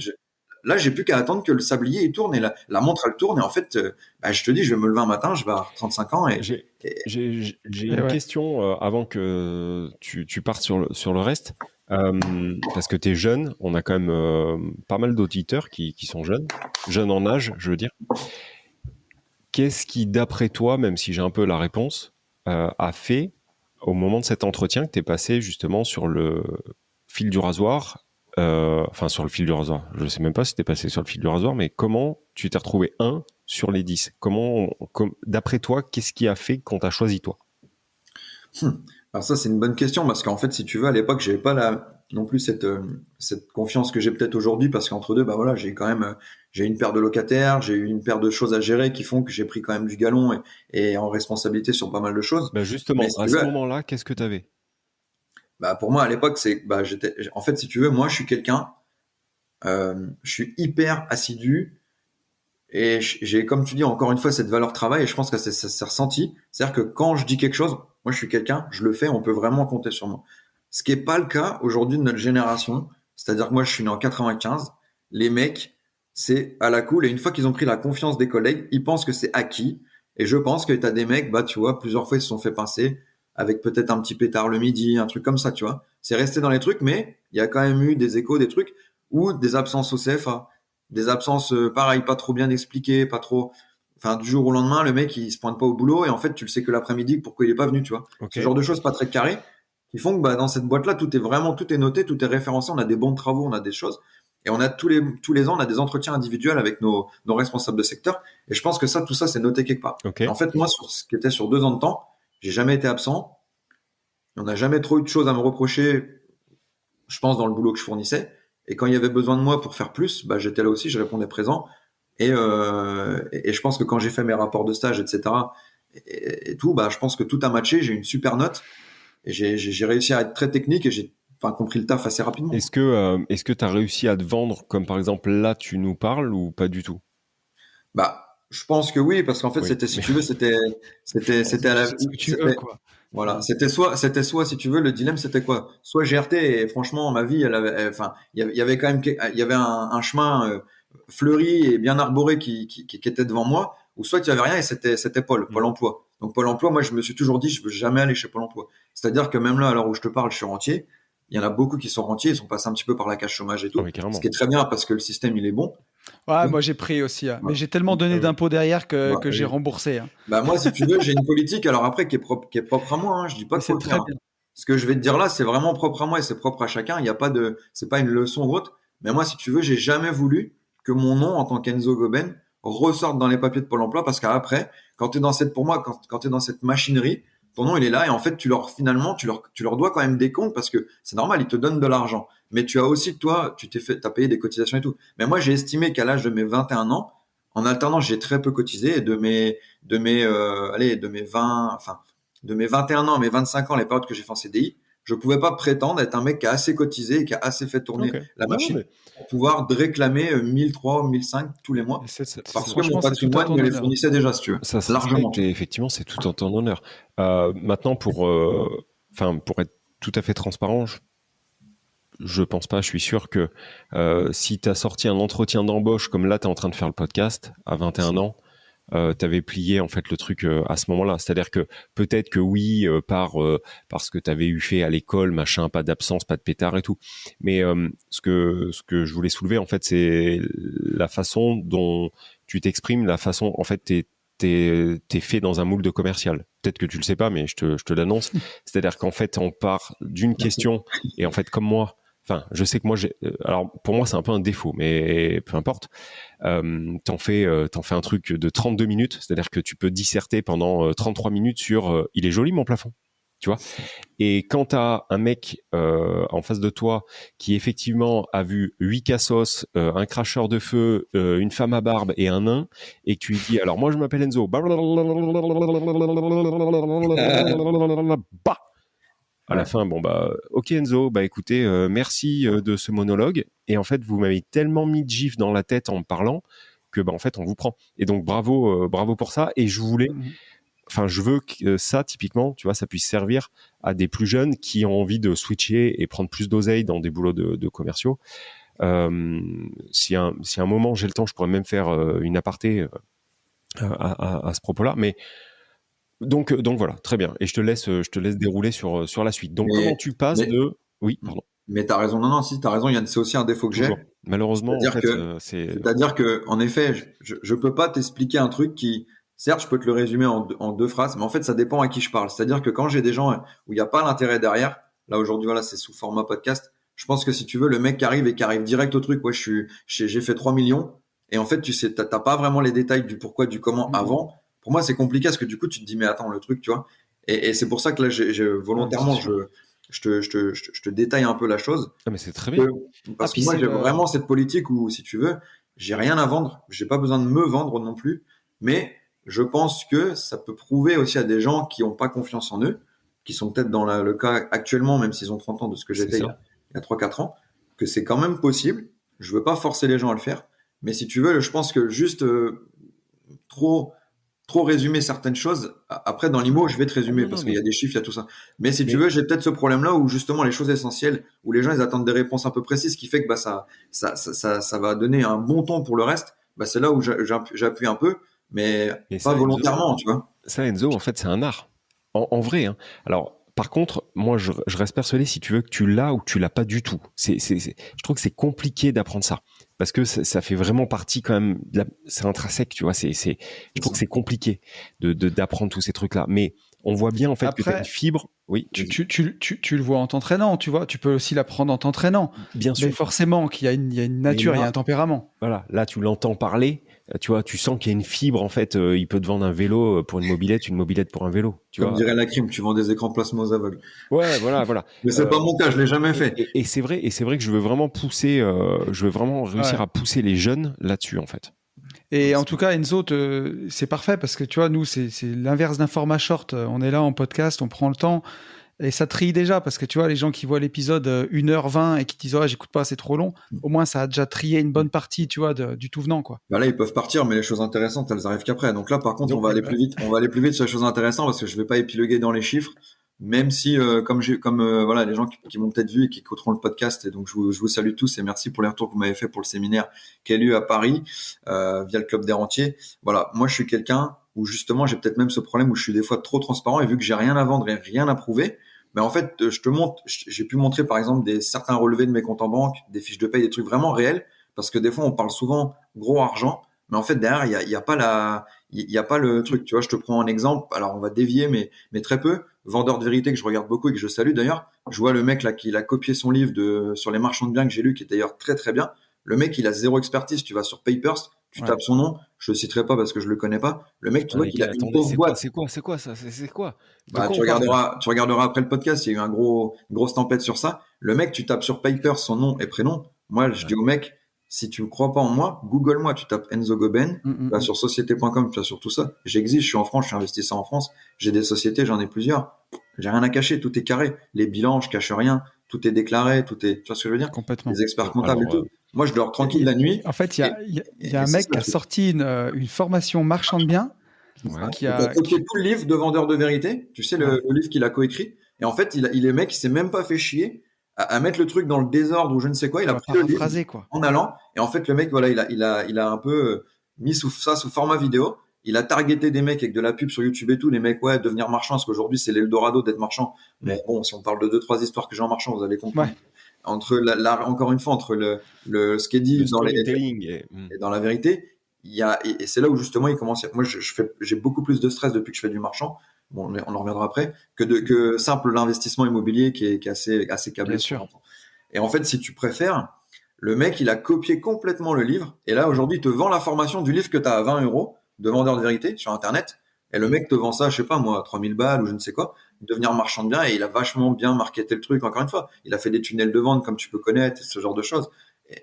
A: là, j'ai plus qu'à attendre que le sablier il tourne et la montre elle tourne et en fait, ben, je te dis, je vais me lever un matin, je vais avoir 35 ans
B: J'ai
D: Et
B: une
D: ouais.
B: question avant que tu partes sur le reste. Parce que tu es jeune, on a quand même pas mal d'auditeurs qui sont jeunes en âge, je veux dire. Qu'est-ce qui, d'après toi, même si j'ai un peu la réponse, a fait au moment de cet entretien que tu es passé justement sur le fil du rasoir, enfin sur le fil du rasoir, je sais même pas si tu es passé sur le fil du rasoir, mais comment tu t'es retrouvé 1 sur les 10 ? D'après toi, qu'est-ce qui a fait qu'on t'a choisi toi ?
A: Alors ça, c'est une bonne question parce qu'en fait, si tu veux, à l'époque, j'avais pas non plus cette confiance que j'ai peut-être aujourd'hui parce qu'entre deux, bah voilà, j'ai une paire de locataires, j'ai eu une paire de choses à gérer qui font que j'ai pris quand même du galon et en responsabilité sur pas mal de choses.
B: Bah justement,
A: Mais si
B: à
A: tu
B: ce
A: veux,
B: moment-là, qu'est-ce que tu avais ?
A: bah pour moi à l'époque, en fait, si tu veux, moi, je suis quelqu'un, je suis hyper assidu. Et j'ai, comme tu dis, encore une fois, cette valeur travail, et je pense que ça s'est ressenti. C'est-à-dire que quand je dis quelque chose, moi, je suis quelqu'un, je le fais, on peut vraiment compter sur moi. Ce qui est pas le cas aujourd'hui de notre génération. C'est-à-dire que moi, je suis né en 95. Les mecs, c'est à la cool. Et une fois qu'ils ont pris la confiance des collègues, ils pensent que c'est acquis. Et je pense que t'as des mecs, bah, tu vois, plusieurs fois, ils se sont fait pincer avec peut-être un petit pétard le midi, un truc comme ça, tu vois. C'est resté dans les trucs, mais il y a quand même eu des échos, des trucs, ou des absences au CFA, des absences, pareil, pas trop bien expliquées, pas trop. Enfin, du jour au lendemain, le mec, il se pointe pas au boulot et en fait, tu le sais que l'après-midi, pourquoi il est pas venu, tu vois.
B: Ok.
A: Ce genre de choses pas très carrées qui font que bah, dans cette boîte-là, tout est noté, tout est référencé. On a des bons de travaux, on a des choses. Et on a tous les ans, on a des entretiens individuels avec nos responsables de secteur. Et je pense que tout ça, c'est noté quelque part.
B: Ok.
A: Et en fait, moi, sur ce qui était sur 2 ans de temps, j'ai jamais été absent. On n'a jamais trop eu de choses à me reprocher, je pense, dans le boulot que je fournissais. Et quand il y avait besoin de moi pour faire plus, bah, j'étais là aussi, je répondais présent. Et je pense que quand j'ai fait mes rapports de stage, etc., et tout, bah, je pense que tout a matché. J'ai eu une super note et j'ai réussi à être très technique et j'ai compris le taf assez rapidement.
B: Est-ce que tu as réussi à te vendre comme par exemple là tu nous parles ou pas du tout ?
A: Bah, je pense que oui, parce qu'en fait,
B: Oui,
A: si tu veux, c'était à la,
D: C'est ce que tu veux, quoi.
A: voilà, c'était soit, si tu veux, le dilemme, c'était quoi? Soit GRT, et franchement, ma vie, enfin, il y avait quand même, il y avait un chemin fleuri et bien arboré qui était devant moi, ou soit il y avait rien et c'était Pôle emploi. Donc Pôle emploi, moi, je me suis toujours dit, je veux jamais aller chez Pôle emploi. C'est-à-dire que même là, à l'heure où je te parle, je suis rentier. Il y en a beaucoup qui sont rentiers, ils sont passés un petit peu par la casse chômage et tout,
B: oui, carrément.
A: ce qui est très bien parce que le système, il est bon.
D: Ouais,
A: Donc,
D: moi j'ai pris aussi, hein. Mais
A: voilà.
D: j'ai tellement donné d'impôts derrière que
A: Voilà.
D: j'ai remboursé, hein.
A: Bah moi, si tu veux, j'ai une politique, alors après, qui est propre à moi, hein. Je dis pas
D: Et
A: qu'il faut
D: c'est
A: le
D: très
A: faire, hein.
D: bien.
A: Ce que je vais te dire là, c'est vraiment propre à moi et c'est propre à chacun. Il y a pas c'est pas une leçon ou autre. Mais moi, si tu veux, j'ai jamais voulu que mon nom, en tant qu'Enzo Goben, ressorte dans les papiers de Pôle emploi parce qu'après, quand t'es dans quand t'es dans cette machinerie, ton nom, il est là et en fait, finalement, tu leur dois quand même des comptes parce que c'est normal, ils te donnent de l'argent. Mais tu as aussi, toi, t'as payé des cotisations et tout. Mais moi, j'ai estimé qu'à l'âge de mes 21 ans, en alternance, j'ai très peu cotisé et de mes 21 ans à mes 25 ans, les périodes que j'ai fait en CDI, je pouvais pas prétendre être un mec qui a assez cotisé et qui a assez fait tourner
B: Ok.
A: la
B: Non,
A: machine
B: mais
A: pour pouvoir réclamer 1003, 1005 tous les mois parce que mon
D: Franchement, c'est tout à
A: patrimoine
D: ton
A: me les
D: honneur.
A: fournissait déjà, si tu veux.
B: ça se
A: Largement.
B: respecte et effectivement c'est tout en ton honneur. Maintenant pour être tout à fait transparent, je pense pas, je suis sûr que si tu as sorti un entretien d'embauche comme là tu es en train de faire le podcast à 21 ans, t'avais plié en fait le truc à ce moment-là. C'est-à-dire que peut-être que oui, parce que t'avais eu fait à l'école, machin, pas d'absence, pas de pétard et tout. Mais ce que je voulais soulever en fait, c'est la façon dont tu t'exprimes, la façon en fait t'es fait dans un moule de commercial. Peut-être que tu le sais pas, mais je te l'annonce. C'est-à-dire qu'en fait, on part d'une question et en fait, comme moi. Enfin, je sais que moi, alors pour moi, c'est un peu un défaut, mais peu importe. T'en fais un truc de 32 minutes, c'est-à-dire que tu peux disserter pendant 33 minutes sur il est joli mon plafond, tu vois. Et quand t'as un mec en face de toi qui effectivement a vu 8 cassos, un cracheur de feu, une femme à barbe et un nain, et que tu lui dis alors moi je m'appelle Enzo, bah à la fin, bon bah, ok Enzo, bah écoutez, merci de ce monologue. Et en fait, vous m'avez tellement mis de gifs dans la tête en me parlant que bah en fait, on vous prend. Et donc bravo pour ça. Et je voulais enfin, je veux que ça, typiquement, tu vois, ça puisse servir à des plus jeunes qui ont envie de switcher et prendre plus d'oseille dans des boulots de commerciaux. Si un moment j'ai le temps, je pourrais même faire une aparté à ce propos-là. Mais donc voilà, très bien. Et je te laisse dérouler sur la suite. Donc comment tu passes de... Oui, pardon.
A: Mais t'as raison, non, si, t'as raison, Yann, c'est aussi un défaut que
B: Toujours.
A: j'ai.
B: Malheureusement, en fait,
A: C'est-à-dire que, en effet, je peux pas t'expliquer un truc qui, certes, je peux te le résumer en 2 phrases, mais en fait, ça dépend à qui je parle. C'est-à-dire que quand j'ai des gens où il n'y a pas l'intérêt derrière, là, aujourd'hui, voilà, c'est sous format podcast. Je pense que si tu veux, le mec qui arrive direct au truc, ouais, j'ai fait 3 millions. Et en fait, tu sais, t'as pas vraiment les détails du pourquoi, du comment avant. Pour moi, c'est compliqué parce que du coup, tu te dis, mais attends, le truc, tu vois. Et c'est pour ça que là, volontairement, je te détaille un peu la chose.
B: Ah, mais c'est très bien.
A: Parce que moi, j'ai vraiment cette politique où, si tu veux, j'ai rien à vendre. J'ai pas besoin de me vendre non plus. Mais je pense que ça peut prouver aussi à des gens qui n'ont pas confiance en eux, qui sont peut-être dans le cas actuellement, même s'ils ont 30 ans de ce que j'étais il y a 3-4 ans, que c'est quand même possible. Je veux pas forcer les gens à le faire. Mais si tu veux, je pense que juste trop résumer certaines choses. Après, dans l'IMO, je vais te résumer parce qu'il y a des chiffres, il y a tout ça. Mais si tu veux, j'ai peut-être ce problème-là où justement les choses essentielles, où les gens ils attendent des réponses un peu précises, ce qui fait que ça va donner un bon ton pour le reste. C'est là où j'appuie un peu, mais pas
B: ça,
A: volontairement,
B: Enzo,
A: tu vois.
B: Ça, Enzo, en fait, c'est un art. En vrai. Hein. Alors, par contre, moi, je reste persuadé, si tu veux, que tu l'as ou que tu l'as pas du tout. Je trouve que c'est compliqué d'apprendre ça. Parce que ça fait vraiment partie quand même, c'est intrinsèque, tu vois. Je trouve que c'est compliqué d'apprendre tous ces trucs-là. Mais on voit bien en fait que tu as une fibre. Oui.
D: Tu le vois en t'entraînant, tu vois. Tu peux aussi l'apprendre en t'entraînant.
B: Bien sûr.
D: Mais forcément qu'il y a une nature, il y a un tempérament.
B: Voilà. Là, tu l'entends parler. Tu vois, tu sens qu'il y a une fibre en fait. Il peut te vendre un vélo pour une mobilette pour un vélo.
A: Comme dirait la crime, tu vends des écrans plasma aux aveugles.
B: Ouais, voilà.
A: Mais c'est pas mon cas, je l'ai jamais fait.
B: Et c'est vrai que je veux vraiment pousser, je veux vraiment réussir à pousser les jeunes là-dessus en fait.
D: Et en tout cas, Enzo, c'est parfait parce que tu vois, nous, c'est l'inverse d'un format short. On est là en podcast, on prend le temps. Et ça trie déjà, parce que tu vois, les gens qui voient l'épisode 1h20 et qui disent « j'écoute pas, c'est trop long », au moins ça a déjà trié une bonne partie, tu vois, du tout venant, quoi.
A: Là, ils peuvent partir, mais les choses intéressantes, elles arrivent qu'après. Donc là, par contre, on va aller plus vite. On va aller plus vite sur les choses intéressantes parce que je vais pas épiloguer dans les chiffres, même si, voilà, les gens qui m'ont peut-être vu et qui écouteront le podcast, et donc je vous salue tous et merci pour les retours que vous m'avez fait pour le séminaire qui a lieu à Paris, via le Club des Rentiers. Voilà. Moi, je suis quelqu'un où justement, j'ai peut-être même ce problème où je suis des fois trop transparent et vu que j'ai rien à vendre et rien à prouver, mais en fait, j'ai pu montrer par exemple certains relevés de mes comptes en banque, des fiches de paye, des trucs vraiment réels, parce que des fois on parle souvent gros argent, mais en fait derrière il y a pas le truc. Tu vois, je te prends un exemple. Alors on va dévier, mais très peu. Vendeur de vérité que je regarde beaucoup et que je salue d'ailleurs. Je vois le mec là qui a copié son livre sur les marchands de biens que j'ai lu, qui est d'ailleurs très très bien. Le mec il a zéro expertise. Tu vas sur Papers. Tu tapes son nom, je le citerai pas parce que je le connais pas. Le mec, tu vois qu'il a une pauvre boîte.
B: C'est quoi ça? C'est quoi?
A: Tu regarderas après le podcast. Il y a eu une grosse tempête sur ça. Le mec, tu tapes sur Paper son nom et prénom. Moi, je dis au mec, si tu ne crois pas en moi, Google-moi. Tu tapes Enzo Goben, tu vas sur société.com, tu vas sur tout ça. J'existe, je suis en France, je suis investisseur en France. J'ai des sociétés, j'en ai plusieurs. J'ai rien à cacher, tout est carré. Les bilans, je cache rien. Tout est déclaré, tu vois ce que je veux dire?
D: Complètement.
A: Les experts comptables et tout. Moi, je dors tranquille la nuit.
D: En fait, il y a un mec qui a sorti une formation marchand de biens.
A: Qui a copié tout le livre de Vendeur de vérité. Tu sais, le livre qu'il a coécrit. Et en fait, le mec, il s'est même pas fait chier à mettre le truc dans le désordre ou je ne sais quoi. Il a pris le livre
D: quoi.
A: En allant. Et en fait, le mec, voilà, il a un peu mis sous format vidéo. Il a targeté des mecs avec de la pub sur YouTube et tout. Les mecs, devenir marchand, parce qu'aujourd'hui, c'est l'Eldorado d'être marchand. Mais bon, si on parle de 2-3 histoires que j'ai en marchand, vous allez comprendre. Encore une fois, entre ce qui est dit dans et dans la vérité, et c'est là où justement il commence. Moi, j'ai beaucoup plus de stress depuis que je fais du marchand. Bon, on en reviendra après que simple l'investissement immobilier qui est assez câblé.
D: Bien sûr.
A: Et en fait, si tu préfères, le mec, il a copié complètement le livre. Et là, aujourd'hui, il te vend la formation du livre que tu as à 20 € de Vendeur de vérité sur Internet. Et le mec te vend ça, je sais pas moi, 3000 balles ou je ne sais quoi, devenir marchand de biens, et il a vachement bien marketé le truc, encore une fois. Il a fait des tunnels de vente comme tu peux connaître, ce genre de choses.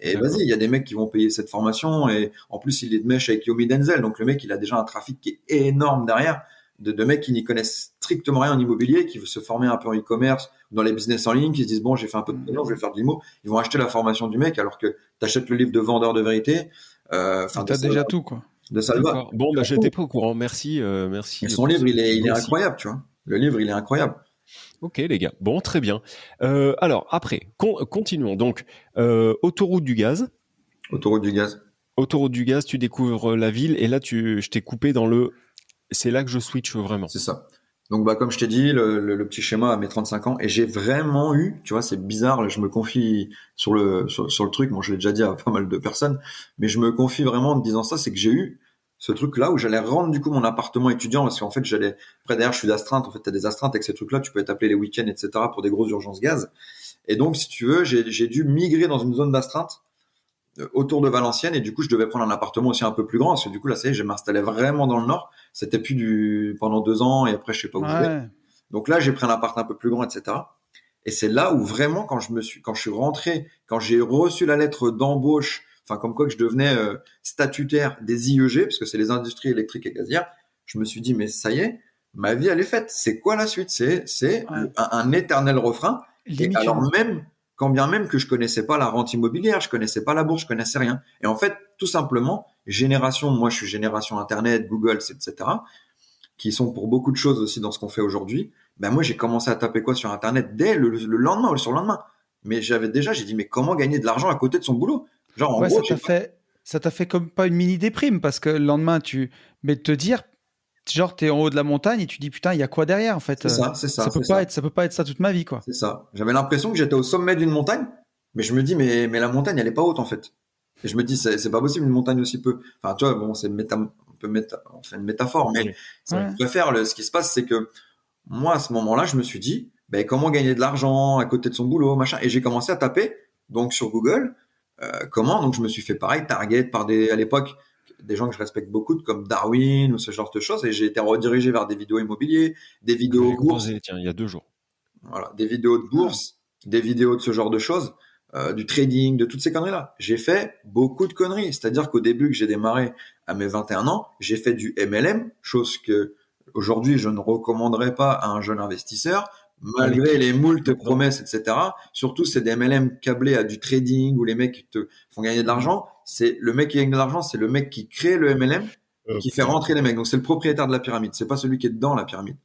A: Et vas-y, il y a des mecs qui vont payer cette formation, et en plus, il est de mèche avec Yomi Denzel, donc le mec, il a déjà un trafic qui est énorme derrière, de mecs qui n'y connaissent strictement rien en immobilier, qui veulent se former un peu en e-commerce, dans les business en ligne, qui se disent, bon, j'ai fait un peu de pognon, je vais faire de l'immo. Ils vont acheter la formation du mec, alors que t'achètes le livre de Vendeur de vérité.
D: T'as déjà tout, quoi.
A: de Salva.
B: D'accord. Bon, bah, j'étais pas au courant. Merci, merci.
A: Et son livre,
B: pour ce
A: il est
B: petit récit.
A: incroyable, tu vois. Le livre, il est incroyable.
B: Ok, les gars. Bon, très bien. Alors, après, continuons. Donc, autoroute du gaz.
A: Autoroute du gaz.
B: Autoroute du gaz, tu découvres la ville et là, je t'ai coupé dans le. C'est là que je switch vraiment.
A: C'est ça. Donc, bah, comme je t'ai dit, le petit schéma à mes 35 ans, et j'ai vraiment eu, tu vois, c'est bizarre, là, je me confie sur le truc, bon, je l'ai déjà dit à pas mal de personnes, mais je me confie vraiment en te disant ça, c'est que j'ai eu ce truc-là où j'allais rendre, du coup, mon appartement étudiant, parce qu'en fait, après, derrière, je suis d'astreinte, en fait, t'as des astreintes avec ces trucs-là, tu peux être appelé les week-ends, etc., pour des grosses urgences gaz. Et donc, si tu veux, j'ai dû migrer dans une zone d'astreinte, autour de Valenciennes, et du coup je devais prendre un appartement aussi un peu plus grand parce que du coup là ça y est, je m'installais vraiment dans le nord, c'était plus pendant 2 ans et après je sais pas où je vais.
D: Ouais.
A: Donc là j'ai pris un appart un peu plus grand, etc. Et c'est là où vraiment quand je suis rentré, quand j'ai reçu la lettre d'embauche, enfin comme quoi que je devenais statutaire des IEG parce que c'est les industries électriques et gazières, je me suis dit mais ça y est, ma vie elle est faite, c'est quoi la suite, c'est
D: Ouais.
A: un éternel refrain. Et
D: Limite
A: alors
D: une.
A: même, quand bien même que je connaissais pas la rente immobilière, je connaissais pas la bourse, je connaissais rien. Et en fait, tout simplement, moi je suis génération Internet, Google, etc., qui sont pour beaucoup de choses aussi dans ce qu'on fait aujourd'hui. Ben moi j'ai commencé à taper quoi sur Internet dès le lendemain ou le surlendemain. Mais j'ai dit mais comment gagner de l'argent à côté de son boulot? Genre en
D: Ouais,
A: gros,
D: ça t'a fait comme pas une mini déprime parce que le lendemain, mais de te dire, genre, t'es en haut de la montagne et tu dis, putain, il y a quoi derrière, en fait?
A: c'est ça, c'est ça,
D: Ça peut
A: c'est
D: pas
A: ça,
D: être, ça peut pas être ça toute ma vie, quoi.
A: c'est ça. J'avais l'impression que j'étais au sommet d'une montagne, mais je me dis mais la montagne elle est pas haute en fait. Et je me dis, c'est pas possible une montagne aussi peu. Enfin, tu vois, bon, on fait une métaphore, mais
D: Ouais.
A: je préfère ce qui se passe, c'est que moi, à ce moment-là, je me suis dit, ben, comment gagner de l'argent à côté de son boulot, machin. Et j'ai commencé à taper, donc, sur Google, comment. Donc, je me suis fait pareil, target par à l'époque, des gens que je respecte beaucoup, comme Darwin ou ce genre de choses. Et j'ai été redirigé vers des vidéos immobiliers, des
B: Que
A: vidéos
B: j'ai
A: bourse,
B: croisé, tiens, il y a 2 jours.
A: voilà, des vidéos de
D: Ah.
A: bourse, des vidéos de ce genre de choses, du trading, de toutes ces conneries-là. J'ai fait beaucoup de conneries. C'est-à-dire qu'au début que j'ai démarré à mes 21 ans, j'ai fait du MLM, chose que aujourd'hui je ne recommanderais pas à un jeune investisseur, malgré les moultes promesses, etc. Surtout, c'est des MLM câblés à du trading où les mecs te font gagner de l'argent. C'est le mec qui gagne de l'argent, c'est le mec qui crée le MLM et qui fait rentrer les mecs. Donc c'est le propriétaire de la pyramide, c'est pas celui qui est dans la pyramide.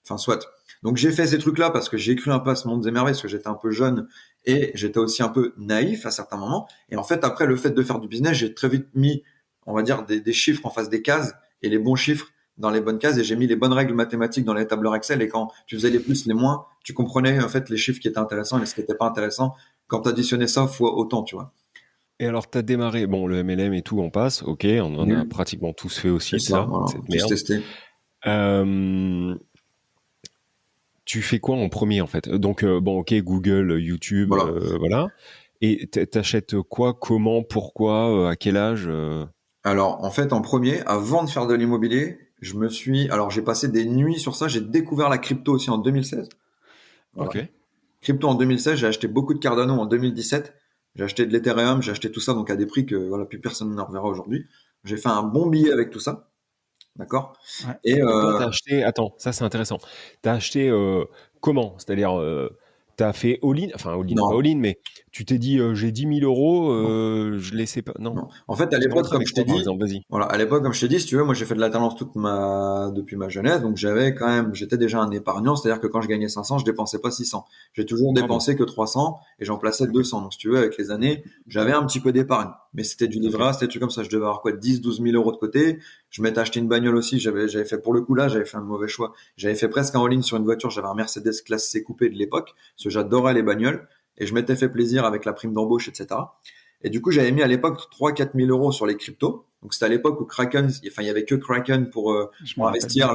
A: Enfin, soit. Donc j'ai fait ces trucs-là parce que j'ai cru un peu à ce monde des merveilles, parce que j'étais un peu jeune et j'étais aussi un peu naïf à certains moments. Et en fait, après le fait de faire du business, j'ai très vite mis, on va dire, des chiffres en face des cases et les bons chiffres dans les bonnes cases, et j'ai mis les bonnes règles mathématiques dans les tableurs Excel. Et quand tu faisais les plus, les moins, tu comprenais en fait les chiffres qui étaient intéressants et ce qui n'était pas intéressant. Quand tu additionnais ça fois autant, tu vois.
B: Et alors, tu as démarré, bon, le MLM et tout, on passe, ok, on en a pratiquement tous fait aussi,
A: C'est ça, voilà,
B: cette
A: tous
B: merde.
A: testé.
B: Tu fais quoi en premier, en fait? Donc, bon, ok, Google, YouTube, voilà. Et t'achètes quoi, comment, pourquoi, à quel âge?
A: Alors, en fait, en premier, avant de faire de l'immobilier, alors j'ai passé des nuits sur ça. J'ai découvert la crypto aussi en 2016. Voilà.
B: Ok.
A: Crypto en 2016, j'ai acheté beaucoup de Cardano en 2017. J'ai acheté de l'Ethereum, j'ai acheté tout ça donc à des prix que voilà, plus personne ne reverra aujourd'hui. J'ai fait un bon billet avec tout ça. D'accord?
D: Ouais.
A: Et
B: Toi, t'as acheté, attends, ça c'est intéressant. T'as acheté comment? C'est-à-dire, t'as fait all-in, enfin all-in,
A: non,
B: pas all-in, mais tu t'es dit, j'ai 10 000 euros, je laissais pas. Non.
A: non. En fait, à
B: Tu
A: l'époque,
B: rentrais
A: comme
B: avec
A: je t'ai
B: quoi, par
A: dit,
B: exemple? Vas-y.
A: voilà, à l'époque, comme je t'ai dit, si tu veux, moi j'ai fait de l'alternance depuis ma jeunesse, donc j'étais déjà un épargnant, c'est-à-dire que quand je gagnais 500, je dépensais pas 600. J'ai toujours
B: Pardon.
A: dépensé que 300 et j'en plaçais 200. Donc si tu veux, avec les années, j'avais un petit peu d'épargne, mais c'était du livret A, c'était des trucs comme ça. Je devais avoir quoi, 10, 12 000 euros de côté. Je m'étais acheté une bagnole aussi. J'avais fait, pour le coup là, j'avais fait un mauvais choix. J'avais fait presque un all-in sur une voiture. J'avais un Mercedes classe C coupé de l'époque, parce que j'adorais les bagnoles et je m'étais fait plaisir avec la prime d'embauche, etc. Et du coup, j'avais mis à l'époque 3-4 000 euros sur les cryptos. Donc, c'était à l'époque où Kraken, enfin, il y avait que Kraken pour investir,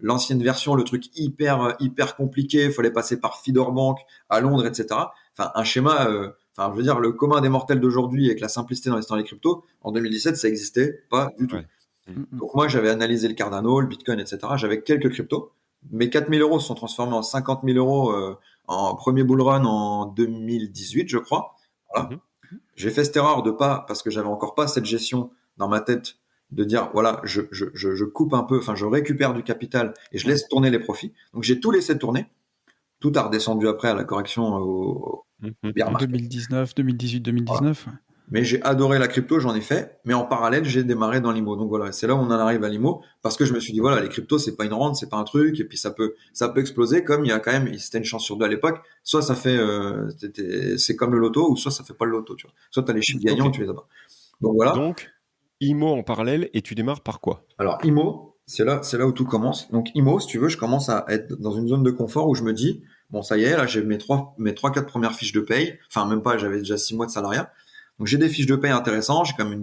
A: l'ancienne version, le truc hyper compliqué. Il fallait passer par Fidor Bank à Londres, etc. Enfin, un schéma, enfin, je veux dire, le commun des mortels d'aujourd'hui avec la simplicité d'investir dans les cryptos, en 2017, ça existait pas du tout.
B: Ouais.
A: Donc, moi, j'avais analysé le Cardano, le Bitcoin, etc. J'avais quelques cryptos. Mes 4 000 euros se sont transformés en 50 000 euros en premier bull run en 2018, je crois. Voilà. J'ai fait cette erreur de pas, parce que j'avais encore pas cette gestion dans ma tête, de dire, voilà, je coupe un peu, enfin, je récupère du capital et je laisse tourner les profits. Donc, j'ai tout laissé tourner. Tout a redescendu après à la correction au bear
D: En
A: market.
D: 2019, 2018, 2019.
A: Voilà. Mais j'ai adoré la crypto, j'en ai fait. Mais en parallèle, j'ai démarré dans l'IMO. Donc voilà, c'est là où on en arrive à l'IMO parce que je me suis dit voilà, les cryptos, c'est pas une rente, c'est pas un truc, et puis ça peut exploser comme il y a quand même, c'était une chance sur deux à l'époque. Soit ça fait, c'est comme le loto, ou soit ça fait pas le loto, tu vois. Soit t'as les chiffres gagnants, tu les as pas. Donc voilà.
B: Donc, IMO en parallèle, et tu démarres par quoi?
A: Alors IMO, c'est là où tout commence. Donc IMO, si tu veux, je commence à être dans une zone de confort où je me dis bon, ça y est, là j'ai mes 4 premières fiches de paye. Enfin même pas, j'avais déjà 6 mois de salariat. Donc j'ai des fiches de paye intéressantes, j'ai quand même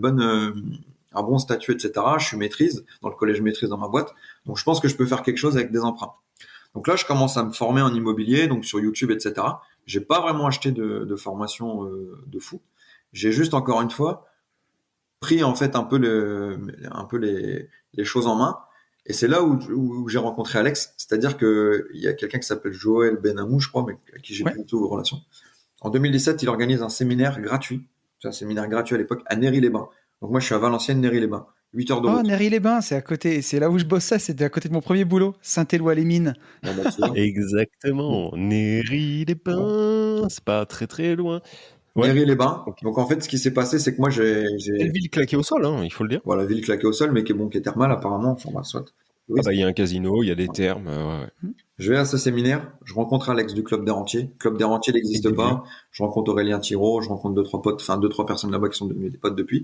A: un bon statut, etc. Je suis maîtrise, dans le collège maîtrise dans ma boîte. Donc je pense que je peux faire quelque chose avec des emprunts. Donc là, je commence à me former en immobilier, donc sur YouTube, etc. J'ai pas vraiment acheté de formation de fou. J'ai juste, encore une fois, pris en fait un peu les choses en main. Et c'est là où j'ai rencontré Alex. C'est-à-dire que il y a quelqu'un qui s'appelle Joël Benamou, je crois, mais avec qui j'ai plus du tout relation. En 2017, il organise un séminaire gratuit. C'est un séminaire gratuit à l'époque à Néry-les-Bains. Donc moi, je suis à Valenciennes, Néry-les-Bains. 8 heures de route.
D: Oh, Néry-les-Bains, c'est à côté. C'est là où je bossais. C'était à côté de mon premier boulot. Saint-Éloi-les-Mines.
A: Bon, bah, tu vois.
B: Exactement. Néry-les-Bains, c'est pas très très loin. Ouais.
A: Néry-les-Bains.
B: Ok.
A: Donc en fait, ce qui s'est passé, c'est que moi,
B: Quelle ville claquée au sol, hein, il faut le dire.
A: Voilà, ville claquée au sol, mais qui est thermale apparemment. Enfin, bah, soit. Oui,
B: Ah bah, il y a un casino, il y a des thermes. Ouais.
A: Je vais à ce séminaire, je rencontre Alex du Club des Rentiers. Le Club des Rentiers n'existe pas. Je rencontre Aurélien Thiraud, je rencontre deux, trois personnes là-bas qui sont devenues des potes depuis.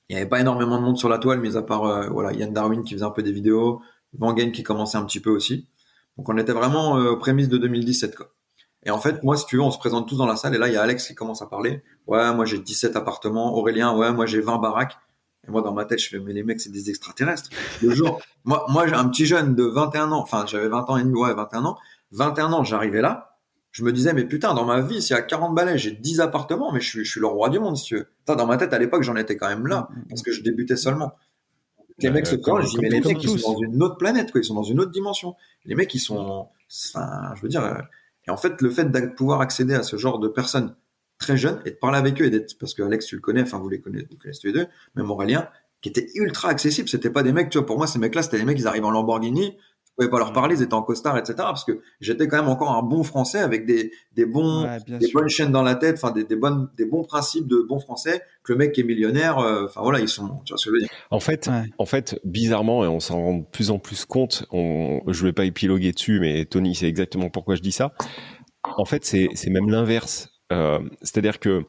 A: Il n'y avait pas énormément de monde sur la toile, mis à part voilà, Yann Darwin qui faisait un peu des vidéos, Van Gain qui commençait un petit peu aussi. Donc on était vraiment aux prémices de 2017, quoi. Et en fait, moi, si tu veux, on se présente tous dans la salle, et là, il y a Alex qui commence à parler. Ouais, moi j'ai 17 appartements. Aurélien, ouais, moi j'ai 20 baraques. Et moi, dans ma tête, je fais, mais les mecs, c'est des extraterrestres. Le jour, moi, j'ai un petit jeune de 21 ans, enfin, j'avais 20 ans et demi, ouais, 21 ans. 21 ans, j'arrivais là. Je me disais, mais putain, dans ma vie, s'il y a 40 balais, j'ai 10 appartements, mais je suis le roi du monde, si tu veux. Putain, dans ma tête, à l'époque, j'en étais quand même là, parce que je débutais seulement. Les mecs se présentent, je dis, mais les mecs, ils sont dans une autre planète, quoi. Ils sont dans une autre dimension. Les mecs, ils sont, enfin, je veux dire, et en fait, le fait de pouvoir accéder à ce genre de personnes très jeunes et de parler avec eux et d'être, parce que Alex, tu le connais, enfin, vous connaissez tous les deux, même Aurélien, qui était ultra accessible. C'était pas des mecs, tu vois, pour moi, ces mecs-là, c'était des mecs, ils arrivent en Lamborghini, tu pouvais pas leur parler, ils étaient en costard, etc. Parce que j'étais quand même encore un bon français avec des bonnes chaînes dans la tête, enfin, des bons principes de bons français, que le mec qui est millionnaire, enfin, voilà, ils sont, tu vois ce que je veux dire.
B: En fait, bizarrement, et on s'en rend de plus en plus compte, je vais pas épiloguer dessus, mais Tony, c'est exactement pourquoi je dis ça. En fait, c'est même l'inverse. C'est-à-dire que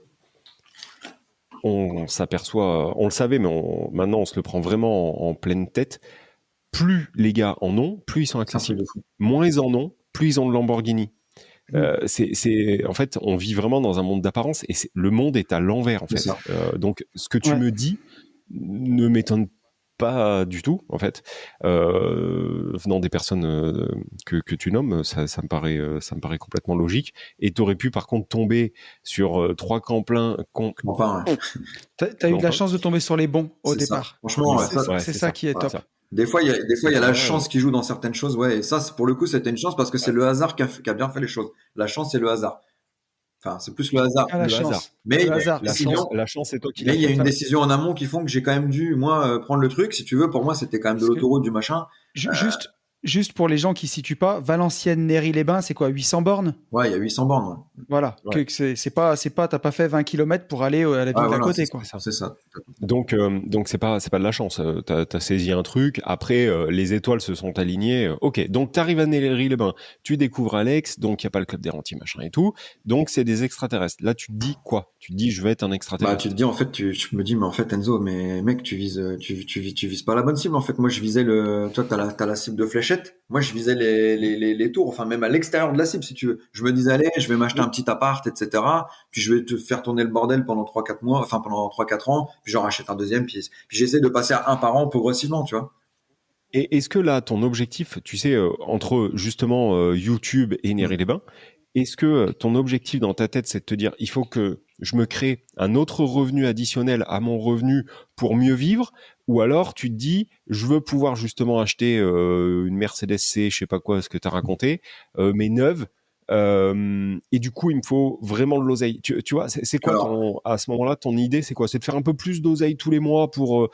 B: on s'aperçoit, on le savait, mais maintenant on se le prend vraiment en pleine tête. Plus les gars en ont, plus ils sont accessibles. Moins ils en ont, plus ils ont de Lamborghini. En fait, on vit vraiment dans un monde d'apparence et le monde est à l'envers en fait. Donc, ce que tu me dis ne m'étonne pas du tout en fait. Venant des personnes que tu nommes, ça me paraît complètement logique. Et t'aurais pu par contre tomber sur 3 camps pleins.
A: Enfin,
D: t'as eu de la chance de tomber sur les bons au départ.
A: Franchement,
D: c'est ça qui est top.
A: Ça. Des fois, il y a la chance qui joue dans certaines choses, ouais. Et ça, pour le coup, c'était une chance parce que c'est le hasard qui a bien fait les choses. La chance, c'est le hasard. Enfin, c'est plus le hasard. Mais
B: la chance, c'est toi qui l'as fait.
A: Mais il y a une décision en amont qui font que j'ai quand même dû, moi, prendre le truc. Si tu veux, pour moi, c'était quand même de l'autoroute, du machin.
D: Juste pour les gens qui ne situent pas, Valenciennes, Néry-les-Bains, c'est quoi, 800 bornes?
A: Ouais, il y a 800 bornes. Ouais.
D: Voilà. Ouais. T'as pas fait 20 km pour aller à la ville d'à côté, quoi.
A: C'est ça.
B: Donc c'est pas de la chance. T'as saisi un truc. Après, les étoiles se sont alignées. Ok. Donc t'arrives à Néry-les-Bains, tu découvres Alex. Donc il y a pas le club des rentiers, machin et tout. Donc c'est des extraterrestres. Là, tu te dis quoi? Tu te dis, je vais être un extraterrestre.
A: Bah, tu te dis en fait, tu me dis, mais en fait, Enzo, mais mec, tu vises pas la bonne cible. En fait, moi, je visais toi, t'as la cible de fléchette. Moi, je visais les tours, enfin même à l'extérieur de la cible, si tu veux. Je me disais, allez, je vais m'acheter un petit appart, etc. Puis je vais te faire tourner le bordel pendant 3-4 mois, enfin pendant 3-4 ans. Puis j'en rachète un deuxième. Puis j'essaie de passer à un par an progressivement, tu vois.
B: Et est-ce que là, ton objectif, tu sais, entre justement YouTube et Néry-les-Bains, est-ce que ton objectif dans ta tête, c'est de te dire, il faut que je me crée un autre revenu additionnel à mon revenu pour mieux vivre, ou alors tu te dis, je veux pouvoir justement acheter une Mercedes C, je sais pas quoi, ce que tu as raconté, mais neuve, et du coup, il me faut vraiment de l'oseille. Tu vois, c'est quoi à ce moment-là, ton idée, c'est quoi? C'est de faire un peu plus d'oseille tous les mois pour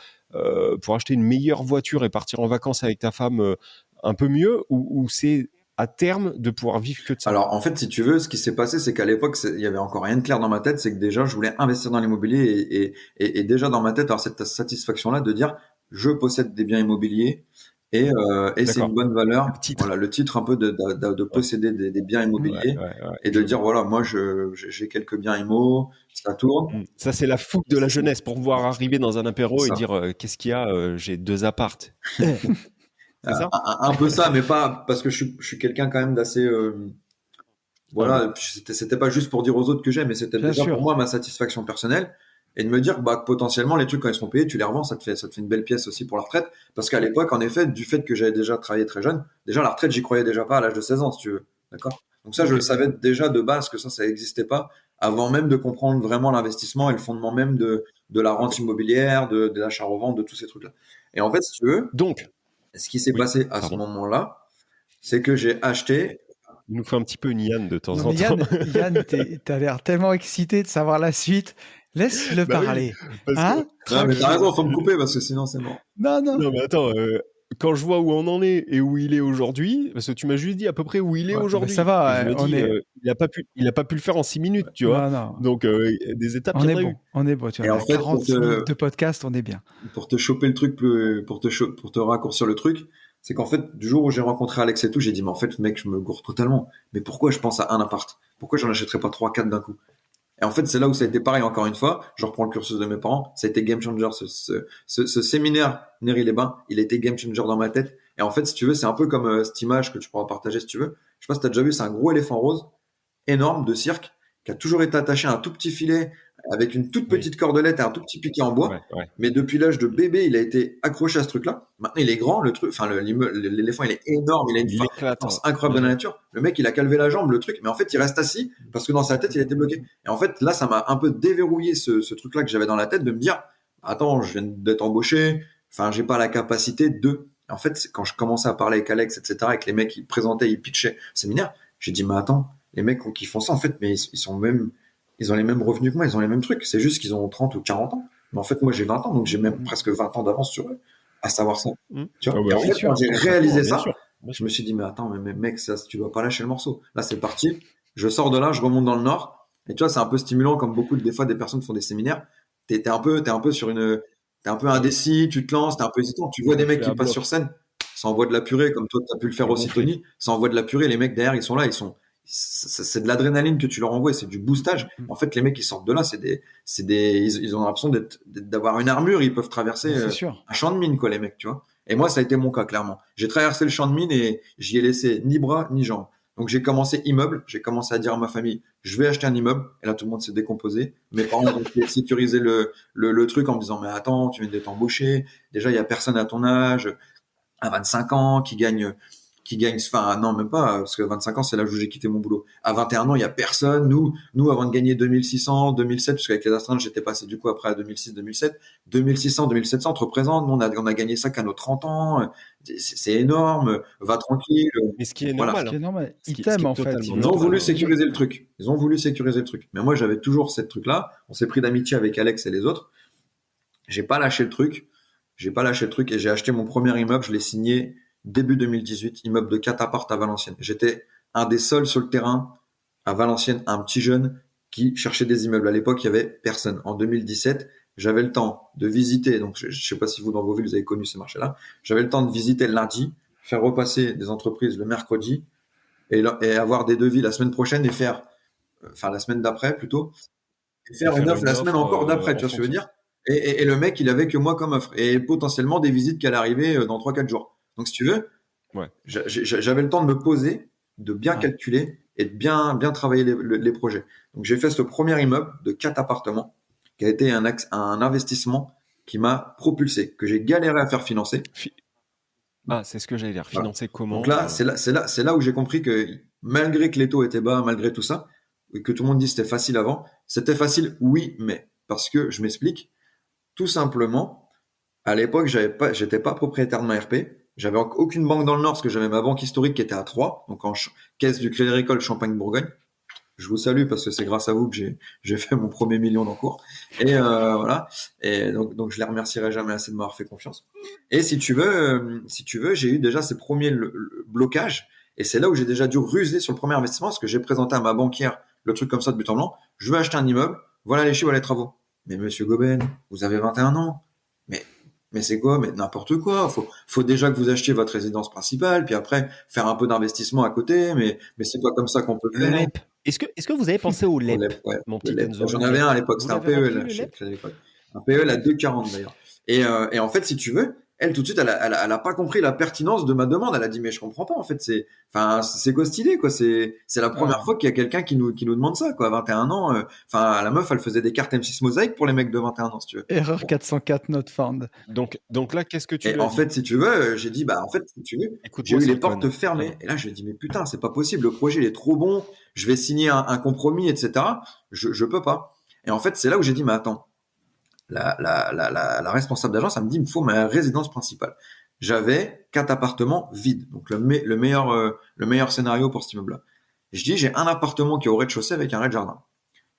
B: acheter une meilleure voiture et partir en vacances avec ta femme un peu mieux, ou c'est à terme de pouvoir vivre que de ça?
A: Alors, en fait, si tu veux, ce qui s'est passé, c'est qu'à l'époque, il y avait encore rien de clair dans ma tête. C'est que déjà, je voulais investir dans l'immobilier et déjà dans ma tête, avoir cette satisfaction-là de dire, je possède des biens immobiliers et c'est une bonne valeur.
B: Le titre.
A: Voilà, le titre un peu de posséder des biens immobiliers et de dire, voilà, moi, j'ai quelques biens immo, ça tourne.
B: Ça, c'est la fougue de la jeunesse pour pouvoir arriver dans un apéro et dire, qu'est-ce qu'il y a? J'ai 2 appartes. C'est ça?
A: Un peu ça, mais pas parce que je suis quelqu'un quand même d'assez voilà, c'était pas juste pour dire aux autres que j'aime, mais c'était déjà pour moi ma satisfaction personnelle et de me dire que potentiellement les trucs quand ils seront payés, tu les revends, ça te fait une belle pièce aussi pour la retraite parce qu'à l'époque en effet, du fait que j'avais déjà travaillé très jeune, déjà la retraite, j'y croyais déjà pas à l'âge de 16 ans si tu veux. D'accord? Donc ça je le savais déjà de base que ça existait pas avant même de comprendre vraiment l'investissement et le fondement même de la rente immobilière, de l'achat-revente, de tous ces trucs-là. Et en fait, si tu veux,
B: donc
A: ce qui s'est passé à ce moment-là, c'est que j'ai acheté.
B: Il nous fait un petit peu une Yann de temps en temps.
D: Yann, t'as l'air tellement excité de savoir la suite. Laisse-le parler.
B: Oui,
D: hein
A: non, mais t'as raison, faut me couper parce que sinon c'est mort.
D: Non,
B: mais attends, quand je vois où on en est et où il est aujourd'hui, parce que tu m'as juste dit à peu près où il est aujourd'hui.
D: Ça va,
B: il a pas pu le faire en 6 minutes, tu vois. Non. Donc, des étapes,
D: on est bon. Tu vois, en fait, 46 minutes de podcast, on est bien.
A: Pour te choper le truc, pour te raccourcir le truc, c'est qu'en fait, du jour où j'ai rencontré Alex et tout, j'ai dit, mais en fait, mec, je me gourre totalement. Mais pourquoi je pense à un appart? Pourquoi j'en achèterais pas 3, 4 d'un coup? Et en fait, c'est là où ça a été pareil, encore une fois. Je reprends le cursus de mes parents. Ça a été game changer. Ce séminaire Néry-les-Bains, il a été game changer dans ma tête. Et en fait, si tu veux, c'est un peu comme cette image que tu pourras partager si tu veux. Je sais pas si t'as déjà vu, c'est un gros éléphant rose, énorme, de cirque, qui a toujours été attaché à un tout petit filet avec une toute petite cordelette et un tout petit piquet en bois. Mais depuis l'âge de bébé, il a été accroché à ce truc-là. Maintenant, il est grand, le truc, enfin, l'éléphant, il est énorme, il a une force incroyable de la nature. Le mec, il a calvé la jambe, le truc, mais en fait, il reste assis parce que dans sa tête, il a été bloqué. Et en fait, là, ça m'a un peu déverrouillé ce truc-là que j'avais dans la tête de me dire, attends, je viens d'être embauché, enfin, j'ai pas la capacité de. En fait, quand je commençais à parler avec Alex, etc., avec les mecs qui présentaient, ils pitchaient au séminaire, j'ai dit, mais attends, les mecs qui font ça, en fait, mais ils ont les mêmes revenus que moi, ils ont les mêmes trucs. C'est juste qu'ils ont 30 ou 40 ans. Mais en fait, moi, j'ai 20 ans, donc j'ai même presque 20 ans d'avance sur eux, à savoir ça. Tu vois, et en fait, quand j'ai réalisé ça, je me suis dit, mais attends, mais mec, ça, tu dois pas lâcher le morceau. Là, c'est parti. Je sors de là, je remonte dans le Nord. Et tu vois, c'est un peu stimulant, comme des fois, des personnes font des séminaires. T'es un peu indécis, tu te lances, t'es un peu hésitant. Tu vois des mecs qui passent sur scène, ça envoie de la purée, comme toi, t'as pu le faire aussi, Tony. Ça envoie de la purée. Les mecs derrière, ils sont là, c'est de l'adrénaline que tu leur envoies, c'est du boostage. En fait, les mecs qui sortent de là, ils ont l'impression d'avoir une armure, ils peuvent traverser un champ de mine, quoi, les mecs, tu vois. Et moi, ça a été mon cas, clairement. J'ai traversé le champ de mine et j'y ai laissé ni bras ni jambes. Donc j'ai commencé immeuble, j'ai commencé à dire à ma famille, je vais acheter un immeuble. Et là, tout le monde s'est décomposé. Mes parents ont sécurisé le truc en me disant, mais attends, tu viens d'être embauché. Déjà, il y a personne à ton âge, à 25 ans, qui gagne, enfin, non, même pas, parce que 25 ans, c'est l'âge où j'ai quitté mon boulot. À 21 ans, il y a personne. Nous, avant de gagner 2600, 2007, parce qu'avec les astreintes, j'étais passé du coup après à 2006, 2007, 2600, 2700 te représente. Nous, on a gagné ça qu'à nos 30 ans. C'est énorme. Va tranquille.
B: Mais ce qui est normal.
D: Ce qui est normal. Ils t'aiment, en fait.
A: Ils ont voulu sécuriser le truc. Mais moi, j'avais toujours cette truc-là. On s'est pris d'amitié avec Alex et les autres. J'ai pas lâché le truc et j'ai acheté mon premier immeuble. Je l'ai signé début 2018, immeuble de 4 appartes à Valenciennes. J'étais un des seuls sur le terrain à Valenciennes, un petit jeune qui cherchait des immeubles. À l'époque, il y avait personne. En 2017, j'avais le temps de visiter. Donc, je sais pas si vous, dans vos villes, vous avez connu ce marché-là. J'avais le temps de visiter le lundi, faire repasser des entreprises le mercredi et avoir des devis la semaine prochaine et la semaine d'après plutôt, et faire une offre la semaine encore d'après, tu vois ce que je veux dire? Et le mec, il avait que moi comme offre et potentiellement des visites qui allaient arriver dans 3-4 jours. Donc, si tu veux, j'avais le temps de me poser, de bien calculer et de bien travailler les projets. Donc, j'ai fait ce premier immeuble de 4 appartements qui a été un investissement qui m'a propulsé, que j'ai galéré à faire financer.
B: C'est ce que j'allais dire. Financer comment?
A: Donc là, c'est là où j'ai compris que malgré que les taux étaient bas, malgré tout ça, et que tout le monde dit que c'était facile avant, c'était facile, oui, mais parce que je m'explique. Tout simplement, à l'époque, j'étais pas propriétaire de ma RP. J'avais aucune banque dans le Nord parce que j'avais ma banque historique qui était à Troyes, donc en caisse du Crédit Agricole Champagne-Bourgogne. Je vous salue parce que c'est grâce à vous que j'ai fait mon premier million d'encours. Et voilà. Et donc je les remercierai jamais assez de m'avoir fait confiance. Et si tu veux, j'ai eu déjà ces premiers blocages. Et c'est là où j'ai déjà dû ruser sur le premier investissement parce que j'ai présenté à ma banquière le truc comme ça de but en blanc. Je veux acheter un immeuble. Voilà les chiffres, voilà les travaux. Mais monsieur Goben, vous avez 21 ans. Mais c'est quoi? Mais n'importe quoi. Faut déjà que vous achetiez votre résidence principale, puis après faire un peu d'investissement à côté. Mais c'est pas comme ça qu'on peut le
B: Le
A: faire.
B: LEP. Est-ce que vous avez pensé au
A: Au
B: LEP,
A: LEP, ouais.
B: mon
A: Le
B: petit
A: LEP.
B: Enzo?
A: J'en avais un à l'époque,
B: Vous
A: c'était un
B: l'avez rempli,
A: PEL
B: le
A: chez
B: LEP?
A: Crédit Agricole. Un PEL à 2,40 d'ailleurs. Et en fait, si tu veux, elle tout de suite, elle a pas compris la pertinence de ma demande. Elle a dit mais je comprends pas en fait. C'est quoi cette idée quoi. C'est la première fois qu'il y a quelqu'un qui nous demande ça quoi. À 21 ans, la meuf, elle faisait des cartes M6 Mosaïque pour les mecs de 21 ans si tu veux.
D: Erreur 404 not found.
B: Donc là, qu'est-ce que tu
A: Et
B: lui as
A: en
B: dit?
A: fait, si tu veux, j'ai dit bah en fait, si tu veux, j'ai
B: Écoute-moi,
A: eu les
B: Silicon.
A: portes fermées. Et là, je lui ai dit mais putain, c'est pas possible. Le projet il est trop bon. Je vais signer un compromis, etc. Je peux pas. Et en fait, c'est là où j'ai dit mais attends. La responsable d'agence, elle me dit, il me faut ma résidence principale. J'avais 4 appartements vides. Donc, le meilleur scénario pour cet immeuble-là. Je dis, j'ai un appartement qui est au rez-de-chaussée avec un rez-de-jardin.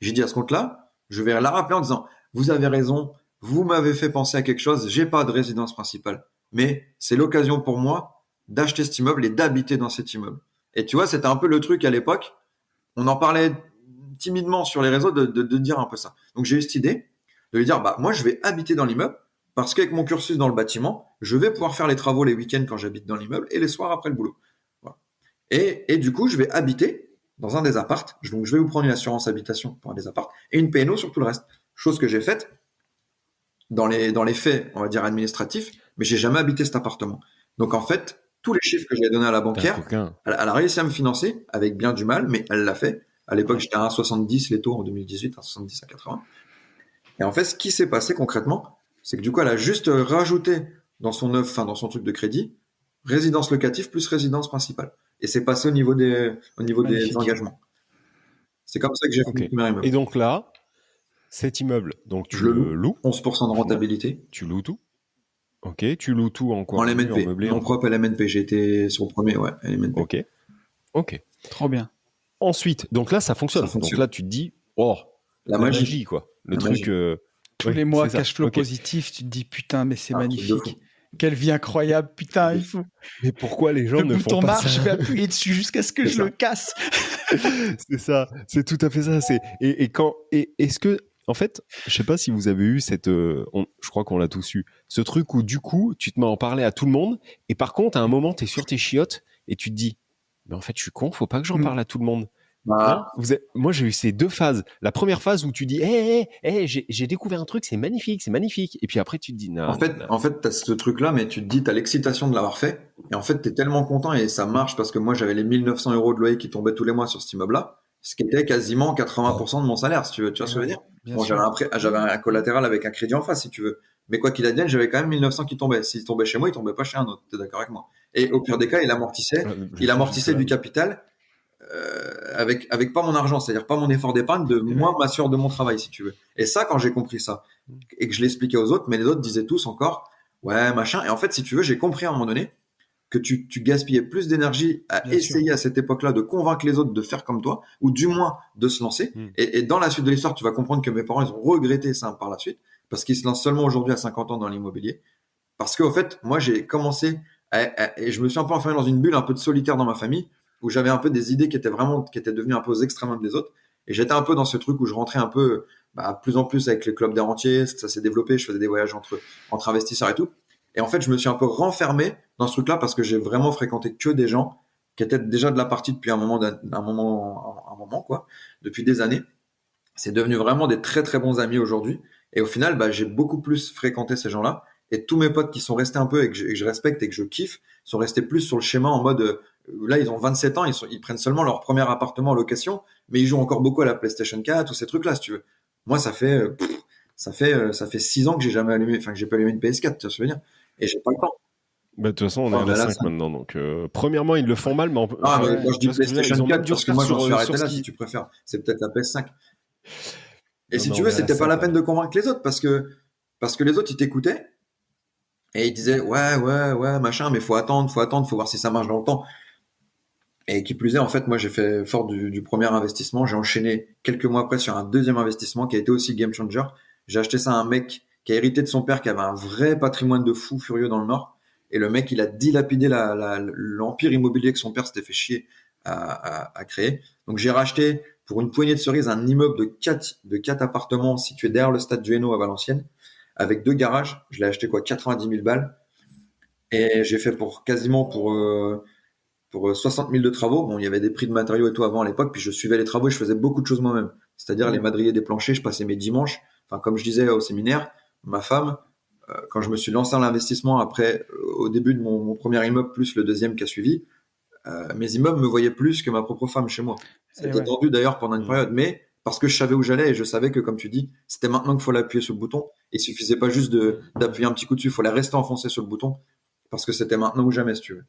A: J'ai dit à ce compte-là, je vais la rappeler en disant, vous avez raison, vous m'avez fait penser à quelque chose, j'ai pas de résidence principale. Mais c'est l'occasion pour moi d'acheter cet immeuble et d'habiter dans cet immeuble. Et tu vois, c'était un peu le truc à l'époque. On en parlait timidement sur les réseaux de dire un peu ça. Donc, j'ai eu cette idée de lui dire, bah, moi, je vais habiter dans l'immeuble parce qu'avec mon cursus dans le bâtiment, je vais pouvoir faire les travaux les week-ends quand j'habite dans l'immeuble et les soirs après le boulot. Voilà. Et du coup, je vais habiter dans un des appartes. Donc, je vais vous prendre une assurance habitation pour un des appartes et une PNO sur tout le reste. Chose que j'ai faite dans les faits, on va dire administratifs, mais j'ai jamais habité cet appartement. Donc, en fait, tous les chiffres que j'ai donnés à la banquière, elle a réussi à me financer avec bien du mal, mais elle l'a fait. À l'époque, j'étais à 1,70 les taux en 2018, à 70 à 80. Et en fait, ce qui s'est passé concrètement, c'est que du coup, elle a juste rajouté dans son truc de crédit, résidence locative plus résidence principale. Et c'est passé au niveau des engagements. C'est comme ça que j'ai fait mon premier immeuble.
B: Et donc là, cet immeuble, donc tu
A: je le loue. 11% de rentabilité.
B: Tu loues tout. Ok, tu loues tout en quoi?
A: En LMNP. Mon propre LMNP. J'ai été sur le premier, ouais, LMNP.
B: Ok.
D: Trop bien.
B: Ensuite, donc là, ça fonctionne. Donc là, tu te dis, oh, la magie quoi. Le truc.
D: Tous les mois, cash flow positif, tu te dis putain, mais c'est magnifique. Quelle vie incroyable, putain, il faut.
B: Mais pourquoi les gens
D: le
B: ne font
D: bouton
B: pas
D: marche,
B: ça?
D: je vais appuyer dessus jusqu'à ce que je le casse.
B: C'est ça, c'est tout à fait ça. Est-ce que, en fait, je sais pas si vous avez eu je crois qu'on l'a tous eu, ce truc où du coup, tu te mets à en parler à tout le monde, et par contre, à un moment, t'es sur tes chiottes et tu te dis, mais en fait, je suis con, faut pas que j'en parle à tout le monde. Moi, j'ai eu ces deux phases. La première phase où tu dis, j'ai découvert un truc, c'est magnifique. Et puis après, tu te dis, non.
A: En fait, t'as ce truc-là, mais tu te dis, t'as l'excitation de l'avoir fait. Et en fait, t'es tellement content et ça marche parce que moi, j'avais les 1 900 € de loyer qui tombaient tous les mois sur cet immeuble-là. Ce qui était quasiment 80% de mon salaire, si tu vois ce que je veux dire. Bon, j'avais un collatéral avec un crédit en face, si tu veux. Mais quoi qu'il advienne, j'avais quand même 1 900 qui tombaient. S'il tombait chez moi, il tombait pas chez un autre. T'es d'accord avec moi? Et au pire des cas, il amortissait du capital. Avec pas mon argent, c'est-à-dire pas mon effort d'épargne, moi m'assure de mon travail si tu veux. Et ça, quand j'ai compris ça et que je l'expliquais aux autres, mais les autres disaient tous encore ouais machin. Et en fait, si tu veux, j'ai compris à un moment donné que tu gaspillais plus d'énergie à essayer à cette époque-là de convaincre les autres de faire comme toi ou du moins de se lancer. Et dans la suite de l'histoire, tu vas comprendre que mes parents ils ont regretté ça par la suite parce qu'ils se lancent seulement aujourd'hui à 50 ans dans l'immobilier. Parce qu'au fait, moi j'ai commencé et je me suis un peu enfermé dans une bulle un peu de solitaire dans ma famille, où j'avais un peu des idées qui étaient devenues un peu aux extrêmes des autres. Et j'étais un peu dans ce truc où je rentrais un peu, plus en plus avec le club des rentiers, ça s'est développé, je faisais des voyages entre investisseurs et tout. Et en fait, je me suis un peu renfermé dans ce truc-là parce que j'ai vraiment fréquenté que des gens qui étaient déjà de la partie depuis un moment, quoi, depuis des années. C'est devenu vraiment des très, très bons amis aujourd'hui. Et au final, j'ai beaucoup plus fréquenté ces gens-là. Et tous mes potes qui sont restés un peu et que je respecte et que je kiffe sont restés plus sur le schéma en mode là ils ont 27 ans, ils prennent seulement leur premier appartement en location, mais ils jouent encore beaucoup à la PlayStation 4 ou ces trucs-là si tu veux. Moi ça fait 6 ans que j'ai jamais allumé, enfin que j'ai pas allumé une PS4, tu vois ce que je veux dire, et j'ai pas le temps.
B: De toute façon, on est à la 5 maintenant, donc premièrement ils le font mal, mais
A: mais moi je dis PlayStation 4 parce que moi j'en suis arrêté là si tu préfères. C'est peut-être la PS5. Et si tu veux, c'était pas la peine de convaincre les autres parce que les autres ils t'écoutaient. Et il disait ouais machin, mais faut attendre, faut voir si ça marche dans le temps. Et qui plus est, en fait, moi j'ai fait fort du premier investissement, j'ai enchaîné quelques mois après sur un deuxième investissement qui a été aussi game changer. J'ai acheté ça à un mec qui a hérité de son père, qui avait un vrai patrimoine de fou furieux dans le Nord. Et le mec, il a dilapidé l'empire immobilier que son père s'était fait chier à créer. Donc j'ai racheté pour une poignée de cerises un immeuble de 4 appartements situé derrière le stade du Hainaut à Valenciennes, avec 2 garages. Je l'ai acheté 90 000 balles. Et j'ai fait pour 60 000 de travaux. Bon, il y avait des prix de matériaux et tout avant à l'époque, puis je suivais les travaux et je faisais beaucoup de choses moi-même. C'est-à-dire les madriers des planchers, je passais mes dimanches. Enfin, comme je disais au séminaire, ma femme, quand je me suis lancé dans l'investissement après, au début de mon premier immeuble, plus le deuxième qui a suivi, mes immeubles me voyaient plus que ma propre femme chez moi. C'était tendu d'ailleurs pendant une période, mais parce que je savais où j'allais et je savais que, comme tu dis, c'était maintenant qu'il fallait appuyer sur le bouton. Il suffisait pas juste d'appuyer un petit coup dessus, il fallait rester enfoncé sur le bouton parce que c'était maintenant ou jamais, si tu veux.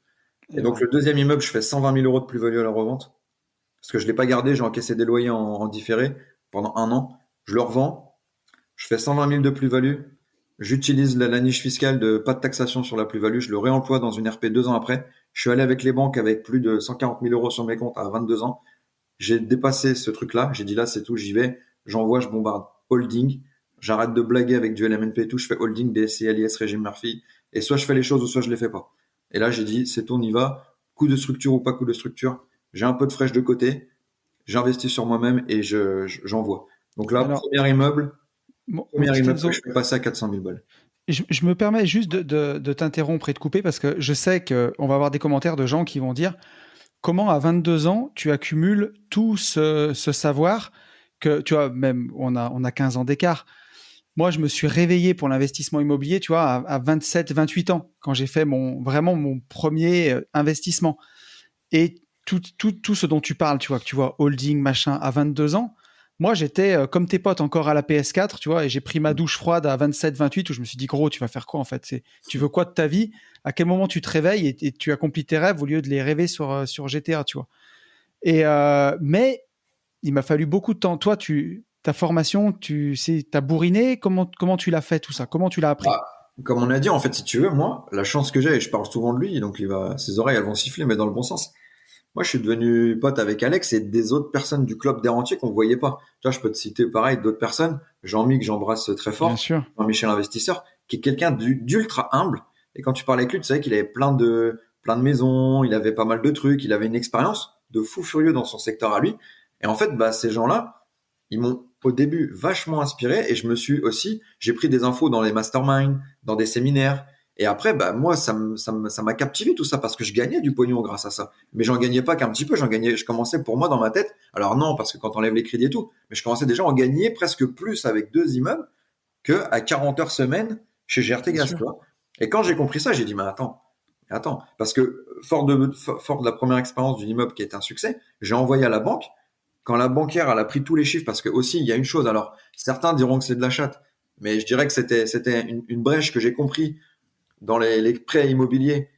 A: Et donc, le deuxième immeuble, je fais 120 000 euros de plus-value à la revente parce que je l'ai pas gardé, j'ai encaissé des loyers en différé pendant 1 an. Je le revends, je fais 120 000 de plus-value. J'utilise la niche fiscale de pas de taxation sur la plus-value. Je le réemploie dans une RP 2 ans après. Je suis allé avec les banques avec plus de 140 000 euros sur mes comptes à 22 ans. J'ai dépassé ce truc-là. J'ai dit là, c'est tout, j'y vais. J'envoie, je bombarde. Holding. J'arrête de blaguer avec du LMNP et tout. Je fais holding, DSC, LIS, régime Murphy. Et soit je fais les choses ou soit je les fais pas. Et là, j'ai dit, c'est tout, on y va. Coup de structure ou pas coup de structure. J'ai un peu de fraîche de côté. J'investis sur moi-même et j'envoie. Donc là, premier immeuble que je fais passer à 400 000 balles.
D: Je me permets juste de t'interrompre et de couper parce que je sais qu'on va avoir des commentaires de gens qui vont dire comment à 22 ans tu accumules tout ce savoir que tu vois, même on a 15 ans d'écart. Moi, je me suis réveillé pour l'investissement immobilier, tu vois, à 27, 28 ans, quand j'ai fait vraiment mon premier investissement. Et tout ce dont tu parles, tu vois, holding, machin, à 22 ans, moi, j'étais comme tes potes encore à la PS4, tu vois, et j'ai pris ma douche froide à 27, 28, où je me suis dit, gros, tu vas faire quoi en fait? Tu veux quoi de ta vie? À quel moment tu te réveilles et tu accomplis tes rêves au lieu de les rêver sur GTA, tu vois? Mais il m'a fallu beaucoup de temps. Toi, ta formation, t'as bourriné. Comment tu l'as fait tout ça? Comment tu l'as appris?
A: Comme on a dit, en fait, si tu veux, moi, la chance que j'ai, et je parle souvent de lui, donc ses oreilles, elles vont siffler, mais dans le bon sens. Moi, je suis devenu pote avec Alex et des autres personnes du club des rentiers qu'on voyait pas. Tu vois, je peux te citer pareil d'autres personnes. Jean-Mi, que j'embrasse très fort.
D: Bien sûr.
A: Jean-Michel Investisseur, qui est quelqu'un d'ultra humble. Et quand tu parlais avec lui, tu savais qu'il avait plein de maisons, il avait pas mal de trucs, il avait une expérience de fou furieux dans son secteur à lui. Et en fait, ces gens-là, ils m'ont au début vachement inspiré et j'ai pris des infos dans les masterminds, dans des séminaires. Et après, moi, ça m'a captivé tout ça parce que je gagnais du pognon grâce à ça. Mais j'en gagnais pas qu'un petit peu, je commençais pour moi dans ma tête. Alors non, parce que quand on enlève les crédits et tout, mais je commençais déjà à en gagner presque plus avec 2 immeubles que à 40 heures semaine chez GRT Gaz, tu vois. Et quand j'ai compris ça, j'ai dit, mais attends, parce que fort de la première expérience d'une immeuble qui a été un succès, j'ai envoyé à la banque. Quand la banquière, elle a pris tous les chiffres, parce que aussi, il y a une chose, alors, certains diront que c'est de la chatte, mais je dirais que c'était une brèche que j'ai compris dans les prêts immobiliers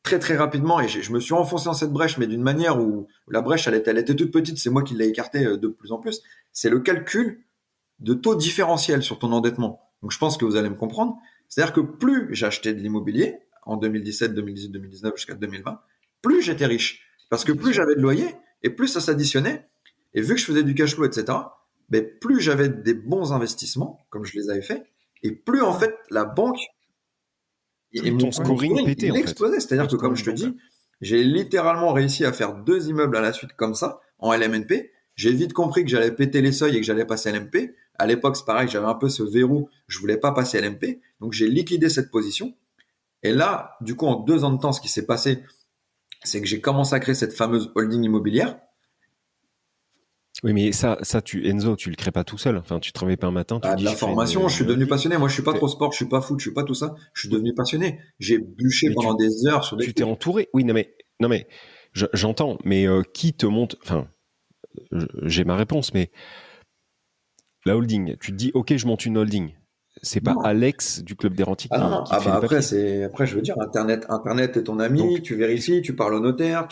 A: très très rapidement et je me suis enfoncé dans cette brèche, mais d'une manière où la brèche elle était toute petite, c'est moi qui l'ai écartée de plus en plus. C'est le calcul de taux différentiel sur ton endettement. Donc je pense que vous allez me comprendre. C'est-à-dire que plus j'achetais de l'immobilier en 2017, 2018, 2019 jusqu'à 2020, plus j'étais riche. Parce que plus j'avais de loyer et plus ça s'additionnait. Et vu que je faisais du cash flow, etc., plus j'avais des bons investissements, comme je les avais faits, et plus en fait la banque
B: et mon scoring pétait,
A: il explosait. C'est-à-dire que, comme je te dis, j'ai littéralement réussi à faire 2 immeubles à la suite comme ça, en LMNP. J'ai vite compris que j'allais péter les seuils et que j'allais passer LMP. À l'époque, c'est pareil, j'avais un peu ce verrou, je voulais pas passer LMP. Donc, j'ai liquidé cette position. Et là, du coup, en 2 ans de temps, ce qui s'est passé, c'est que j'ai commencé à créer cette fameuse holding immobilière.
B: Oui, mais Enzo, tu le crées pas tout seul. Enfin, tu travailles pas un matin.
A: De la formation, je suis devenu passionné. Moi, je suis pas trop sport, je suis pas foot, je suis pas tout ça. Je suis devenu passionné. J'ai bûché pendant des heures sur des.
B: Tu t'es entouré. Oui, non mais, j'entends. Mais qui te monte? Enfin, j'ai ma réponse. Mais la holding, tu te dis, ok, je monte une holding. C'est pas Alex du club des rentiers qui fait
A: après, je veux dire, Internet est ton ami. Donc, tu vérifies, tu parles au notaire,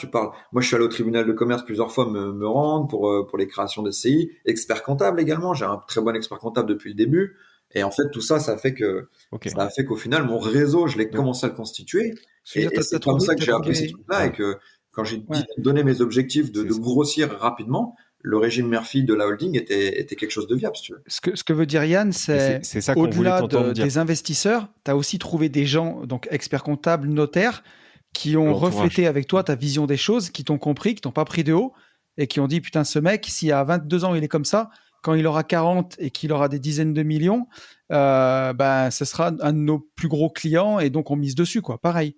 A: Moi, je suis allé au tribunal de commerce plusieurs fois me rendre pour les créations de SCI. Expert comptable également. J'ai un très bon expert comptable depuis le début. Et en fait, tout ça, ça a fait qu'au final, mon réseau, je l'ai commencé à le constituer. Et c'est comme ça que j'ai appris ces trucs-là et que quand j'ai donné mes objectifs de grossir rapidement, le régime Murphy de la holding était quelque chose de viable, si tu veux.
D: Ce que veut dire Yann, c'est
B: ça qu'on voulait
D: au-delà
B: t'entendre dire.
D: des investisseurs, tu as aussi trouvé des gens, donc experts comptables, notaires, qui ont
B: L'entourage.
D: reflété avec toi ta vision des choses, qui t'ont compris, qui t'ont pas pris de haut et qui ont dit putain, ce mec, s'il a 22 ans, il est comme ça, quand il aura 40 et qu'il aura des dizaines de millions, ce sera un de nos plus gros clients et donc on mise dessus, quoi. Pareil.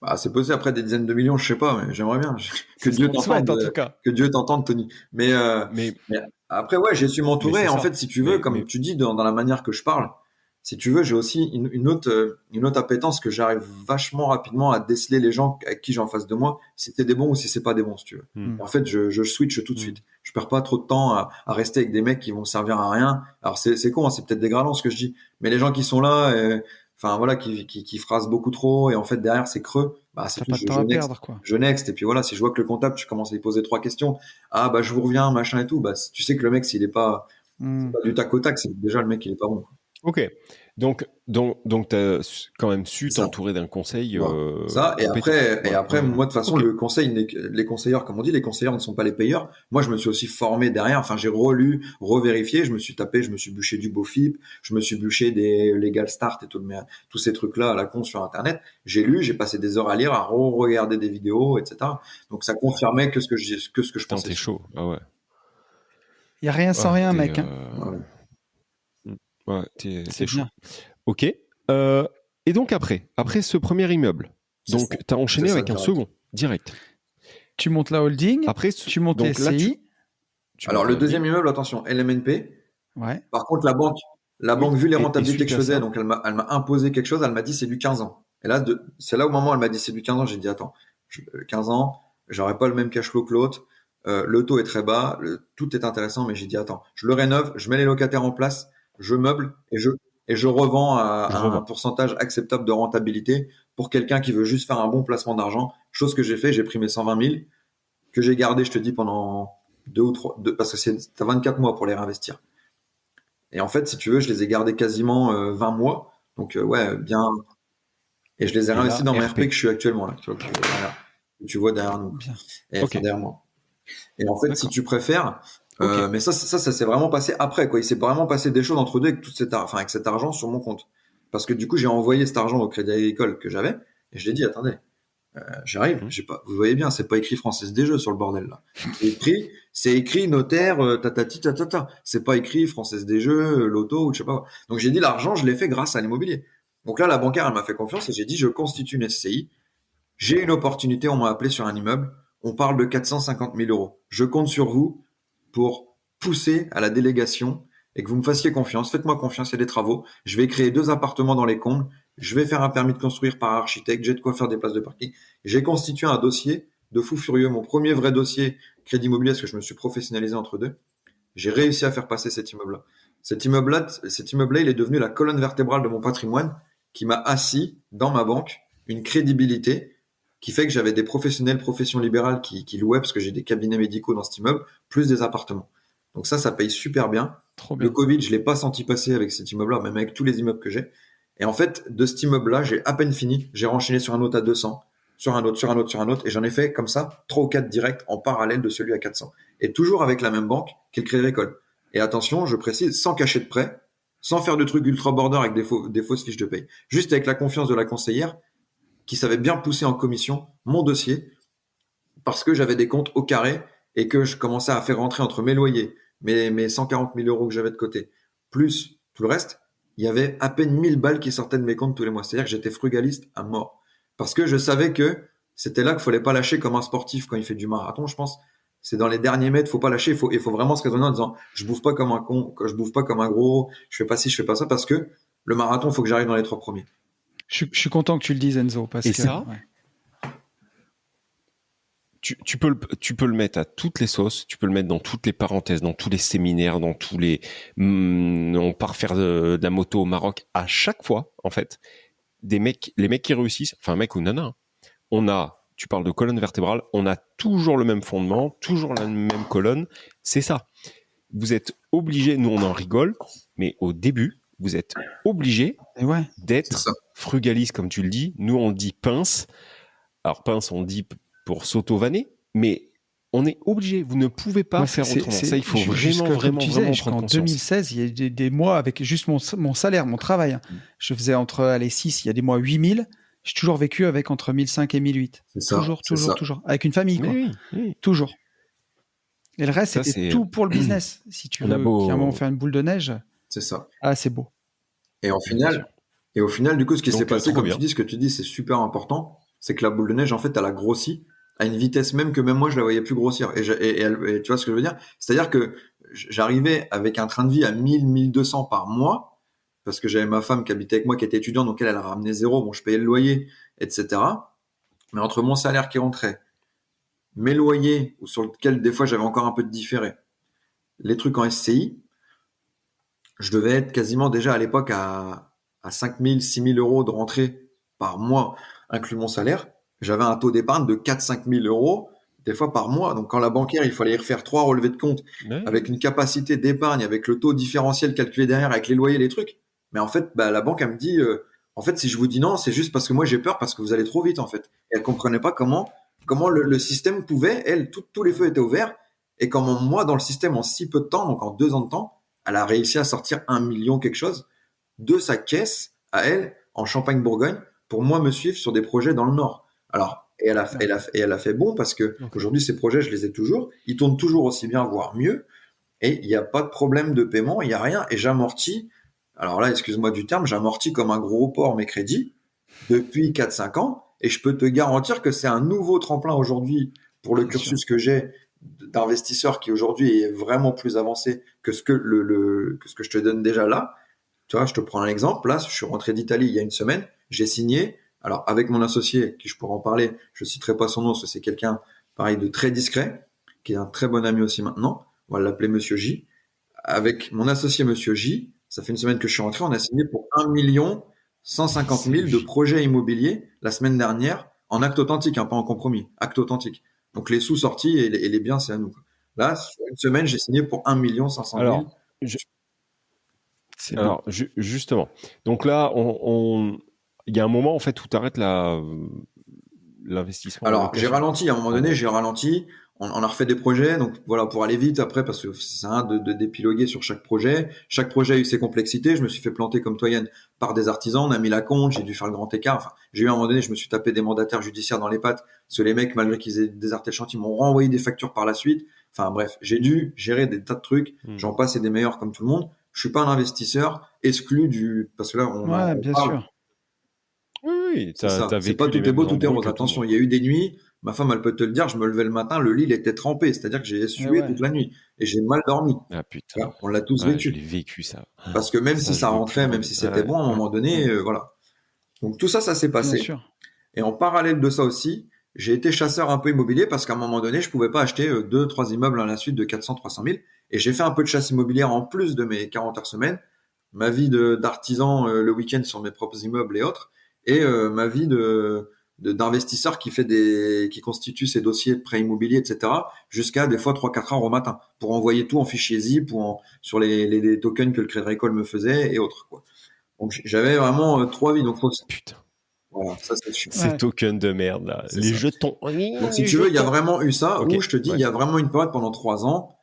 A: Bah, c'est possible après des dizaines de millions, je sais pas, mais j'aimerais bien que Dieu t'entende,
D: en tout cas.
A: que Dieu t'entende, Tony. Mais après, ouais, j'ai su m'entourer. En fait, si tu veux, comme tu dis dans la manière que je parle, si tu veux, j'ai aussi une autre appétence que j'arrive vachement rapidement à déceler les gens avec qui j'ai en face de moi, si c'est des bons ou si c'est pas des bons, si tu veux. Et en fait, je switch tout de suite. Je perds pas trop de temps à rester avec des mecs qui vont servir à rien. Alors c'est con, hein, c'est peut-être dégradant ce que je dis, mais les gens qui sont là, enfin voilà, qui phrasent beaucoup trop et en fait derrière c'est creux. Bah c'est
D: T'as
A: tout.
D: pas de temps à perdre, quoi.
A: Je next et puis voilà, si je vois que le comptable, tu commences à lui poser 3 questions, ah bah je vous reviens, machin et tout, bah tu sais que le mec s'il est pas, c'est pas du tac au tac, c'est déjà le mec il est pas bon.
B: Ok, donc tu as quand même su
A: Ça.
B: t'entourer d'un conseil.
A: Voilà. Ça, et après, moi, de toute façon, le conseil, les conseilleurs, comme on dit, les conseilleurs ne sont pas les payeurs. Moi, je me suis aussi formé derrière. Enfin, j'ai relu, revérifié. Je me suis bûché du BOFIP, je me suis bûché des Legal Start et tous ces trucs-là à la con sur Internet. J'ai lu, j'ai passé des heures à lire, à regarder des vidéos, etc. Donc, ça confirmait que ce que je pensais.
B: T'es chaud. Ah ouais.
D: Il y a rien sans rien, mec. Hein.
B: Ouais, c'est chaud.
D: bien.
B: Ok. Et donc après ce premier immeuble, donc tu as enchaîné avec un second, direct.
D: Tu montes la holding, après, tu montes les SCI.
A: Alors le deuxième immeuble, attention, LMNP.
D: Ouais.
A: Par contre, la banque, vu les rentabilités que je faisais, donc elle m'a imposé quelque chose, elle m'a dit c'est du 15 ans. Et là, c'est là au moment où elle m'a dit c'est du 15 ans, j'ai dit attends, 15 ans, j'aurais pas le même cash flow que l'autre, le taux est très bas, tout est intéressant, mais j'ai dit attends, je le rénove, je mets les locataires en place, je meuble et je revends à un pourcentage acceptable de rentabilité pour quelqu'un qui veut juste faire un bon placement d'argent. Chose que j'ai fait, j'ai pris mes 120 000 que j'ai gardé, je te dis, pendant 2 ou 3, parce que t'as 24 mois pour les réinvestir. Et en fait, si tu veux, je les ai gardés quasiment 20 mois. Donc ouais, bien. Et je les ai réinvestis dans ma RP que je suis actuellement là. Tu vois derrière nous.
D: Bien.
A: Et derrière moi. Et en fait, si tu préfères, mais ça s'est vraiment passé après, quoi. Il s'est vraiment passé des choses entre deux avec cet argent sur mon compte. Parce que du coup, j'ai envoyé cet argent au Crédit Agricole que j'avais, et je l'ai dit, attendez, j'arrive, vous voyez bien, c'est pas écrit Française des Jeux sur le bordel, là. C'est écrit notaire, tatati, tatata. C'est pas écrit Française des Jeux, loto, ou je sais pas. Donc j'ai dit, l'argent, je l'ai fait grâce à l'immobilier. Donc là, la bancaire, elle m'a fait confiance, et j'ai dit, je constitue une SCI. J'ai une opportunité, on m'a appelé sur un immeuble. On parle de 450 000 euros. Je compte sur vous pour pousser à la délégation et que vous me fassiez confiance. Faites-moi confiance, il y a des travaux. Je vais créer 2 appartements dans les combles. Je vais faire un permis de construire par architecte. J'ai de quoi faire des places de parking. J'ai constitué un dossier de fou furieux. Mon premier vrai dossier crédit immobilier, parce que je me suis professionnalisé entre deux. J'ai réussi à faire passer cet immeuble-là. Cet immeuble-là, il est devenu la colonne vertébrale de mon patrimoine qui m'a assis dans ma banque une crédibilité qui fait que j'avais des professions libérales qui louaient, parce que j'ai des cabinets médicaux dans cet immeuble, plus des appartements. Donc ça paye super bien.
D: Trop bien.
A: Le Covid, je l'ai pas senti passer avec cet immeuble-là, même avec tous les immeubles que j'ai. Et en fait, de cet immeuble-là, j'ai à peine fini. J'ai renchaîné sur un autre à 200, sur un autre, et j'en ai fait comme ça 3 ou 4 directs en parallèle de celui à 400. Et toujours avec la même banque, qui est le Crédit Agricole. Et attention, je précise, sans cacher de prêt, sans faire de trucs ultra border avec des fausses fiches de paye. Juste avec la confiance de la conseillère, qui savait bien pousser en commission mon dossier, parce que j'avais des comptes au carré et que je commençais à faire rentrer entre mes loyers, mes 140 000 euros que j'avais de côté, plus tout le reste, il y avait à peine 1000 balles qui sortaient de mes comptes tous les mois. C'est-à-dire que j'étais frugaliste à mort. Parce que je savais que c'était là qu'il fallait pas lâcher comme un sportif quand il fait du marathon, je pense. C'est dans les derniers mètres, faut pas lâcher, il faut vraiment se raisonner en disant, je bouffe pas comme un con, je bouffe pas comme un gros, je fais pas ci, je fais pas ça, parce que le marathon, faut que j'arrive dans les 3 premiers.
D: Je suis content que tu le dises, Enzo. Parce
B: et
D: que,
B: ça, tu peux le mettre à toutes les sauces, tu peux le mettre dans toutes les parenthèses, dans tous les séminaires, dans tous les... on part faire de la moto au Maroc. À chaque fois, en fait, les mecs qui réussissent, enfin mec ou nana, tu parles de colonne vertébrale, on a toujours le même fondement, toujours la même colonne, c'est ça. Vous êtes obligés, nous on en rigole, mais au début, vous êtes obligés d'être frugaliste, comme tu le dis. Nous, on dit pince. Alors, pince, on dit pour s'auto-vanner, mais On est obligé. Vous ne pouvez pas
D: Moi,
B: faire autrement. Ça, il faut
D: jusqu'à,
B: vraiment,
D: comme
B: vraiment,
D: tu disais,
B: vraiment
D: jusqu'en
B: prendre conscience.
D: 2016, il y a des mois avec juste mon salaire, mon travail. Je faisais entre 6, il y a des mois 8000. J'ai toujours vécu avec entre 1005 et 1008.
A: C'est ça,
D: Toujours,
A: c'est
D: toujours,
A: ça.
D: toujours. Avec une famille, quoi.
B: Mais oui.
D: Toujours. Et le reste,
B: Ça,
D: c'était
B: c'est-
D: tout pour le business. Si tu
B: On a
D: veux
B: beau-
D: qu'il y ait un moment faire une boule de neige,
A: C'est ça.
D: c'est beau.
A: Et au
B: Bien sûr.
A: final, du coup, ce qui
B: Donc,
A: s'est passé,
B: trop
A: comme
B: bien.
A: tu dis, ce que tu dis, c'est super important. C'est que la boule de neige, en fait, elle a grossi à une vitesse même que même moi, je la voyais plus grossir. Et tu vois ce que je veux dire? C'est-à-dire que j'arrivais avec un train de vie à 1000, 1200 par mois, parce que j'avais ma femme qui habitait avec moi, qui était étudiante, donc elle a ramené 0. Bon, je payais le loyer, etc. Mais entre mon salaire qui rentrait, mes loyers, ou sur lequel des fois j'avais encore un peu de différé, les trucs en SCI, je devais être quasiment déjà à l'époque à 5 000, 6 000 euros de rentrée par mois, inclus mon salaire. J'avais un taux d'épargne de 4 5 000 euros, des fois par mois. Donc, quand la banquière, il fallait y refaire 3 relevés de compte
B: Ouais.
A: avec une capacité d'épargne, avec le taux différentiel calculé derrière, avec les loyers, les trucs. Mais en fait, la banque, elle me dit, en fait, si je vous dis non, c'est juste parce que moi, j'ai peur parce que vous allez trop vite, en fait. Et elle comprenait pas comment le système pouvait, elle, tous les feux étaient ouverts. Et comment moi, dans le système, en si peu de temps, donc en 2 ans de temps, elle a réussi à sortir 1 million quelque chose de sa caisse à elle en Champagne-Bourgogne pour moi me suivre sur des projets dans le Nord. Alors, et elle a fait bon parce que aujourd'hui ces projets je les ai toujours, ils tournent toujours aussi bien voire mieux et il n'y a pas de problème de paiement, il n'y a rien et j'amortis. Alors là, excuse-moi du terme, j'amortis comme un gros porc mes crédits depuis 4-5 ans et je peux te garantir que c'est un nouveau tremplin aujourd'hui pour le cursus que j'ai d'investisseur qui aujourd'hui est vraiment plus avancé que ce que ce que je te donne déjà là. Tu vois, je te prends un exemple. Là, je suis rentré d'Italie il y a une semaine. J'ai signé. Alors, avec mon associé, qui je pourrais en parler, je citerai pas son nom, parce que c'est quelqu'un, pareil, de très discret, qui est un très bon ami aussi maintenant. On va l'appeler Monsieur J. Avec mon associé Monsieur J, ça fait une semaine que je suis rentré, on a signé pour 1 150 000 de projets immobiliers la semaine dernière en acte authentique, hein, pas en compromis, acte authentique. Donc les sous sortis et les biens, c'est à nous. Là, sur une semaine, j'ai signé pour 1 500 000.
B: Alors, justement. Donc là, il y a un moment en fait où tu arrêtes l'investissement.
A: Alors, j'ai ralenti. À un moment donné, j'ai ralenti. On a refait des projets, donc voilà, pour aller vite après, parce que c'est un de d'épiloguer sur chaque projet. Chaque projet a eu ses complexités. Je me suis fait planter comme toi, Yann, par des artisans. On a mis la compte, j'ai dû faire le grand écart. Enfin, j'ai eu à un moment donné, je me suis tapé des mandataires judiciaires dans les pattes, parce que les mecs, malgré qu'ils aient déserté le chantier, m'ont renvoyé des factures par la suite. Enfin bref, j'ai dû gérer des tas de trucs. J'en passe et des meilleurs comme tout le monde. Je suis pas un investisseur exclu du, parce que là, on
D: bien
A: parle.
D: sûr.
B: Oui,
A: c'est pas tout est beau, tout est rose. Attention, il y a eu des nuits. Ma femme, elle peut te le dire. Je me levais le matin, le lit il était trempé, c'est-à-dire que j'ai essuyé toute la nuit et j'ai mal dormi.
B: Ah putain.
A: On l'a tous vécu.
B: Je l'ai vécu ça.
A: Parce que même si ça rentrait, même si c'était bon, à un moment donné, voilà. Donc tout ça, ça s'est passé.
D: Bien sûr.
A: Et en parallèle de ça aussi, j'ai été chasseur un peu immobilier parce qu'à un moment donné, je pouvais pas acheter 2-3 immeubles à la suite de 400-300 000. Et j'ai fait un peu de chasse immobilière en plus de mes 40 heures semaine. Ma vie d'artisan le week-end sur mes propres immeubles et autres. Et ma vie d'investisseur qui constitue ses dossiers de prêt immobilier, etc. jusqu'à des fois 3-4 heures au matin pour envoyer tout en fichier zip ou sur les tokens que le Crédit Agricole me faisait et autres, quoi. Donc j'avais vraiment 3 vies. Donc
B: putain.
A: Voilà, ça c'est chiant.
B: Ces tokens de merde là, les jetons.
A: Donc si tu veux, il y a vraiment eu ça où je te dis, il y a vraiment une période pendant 3 ans.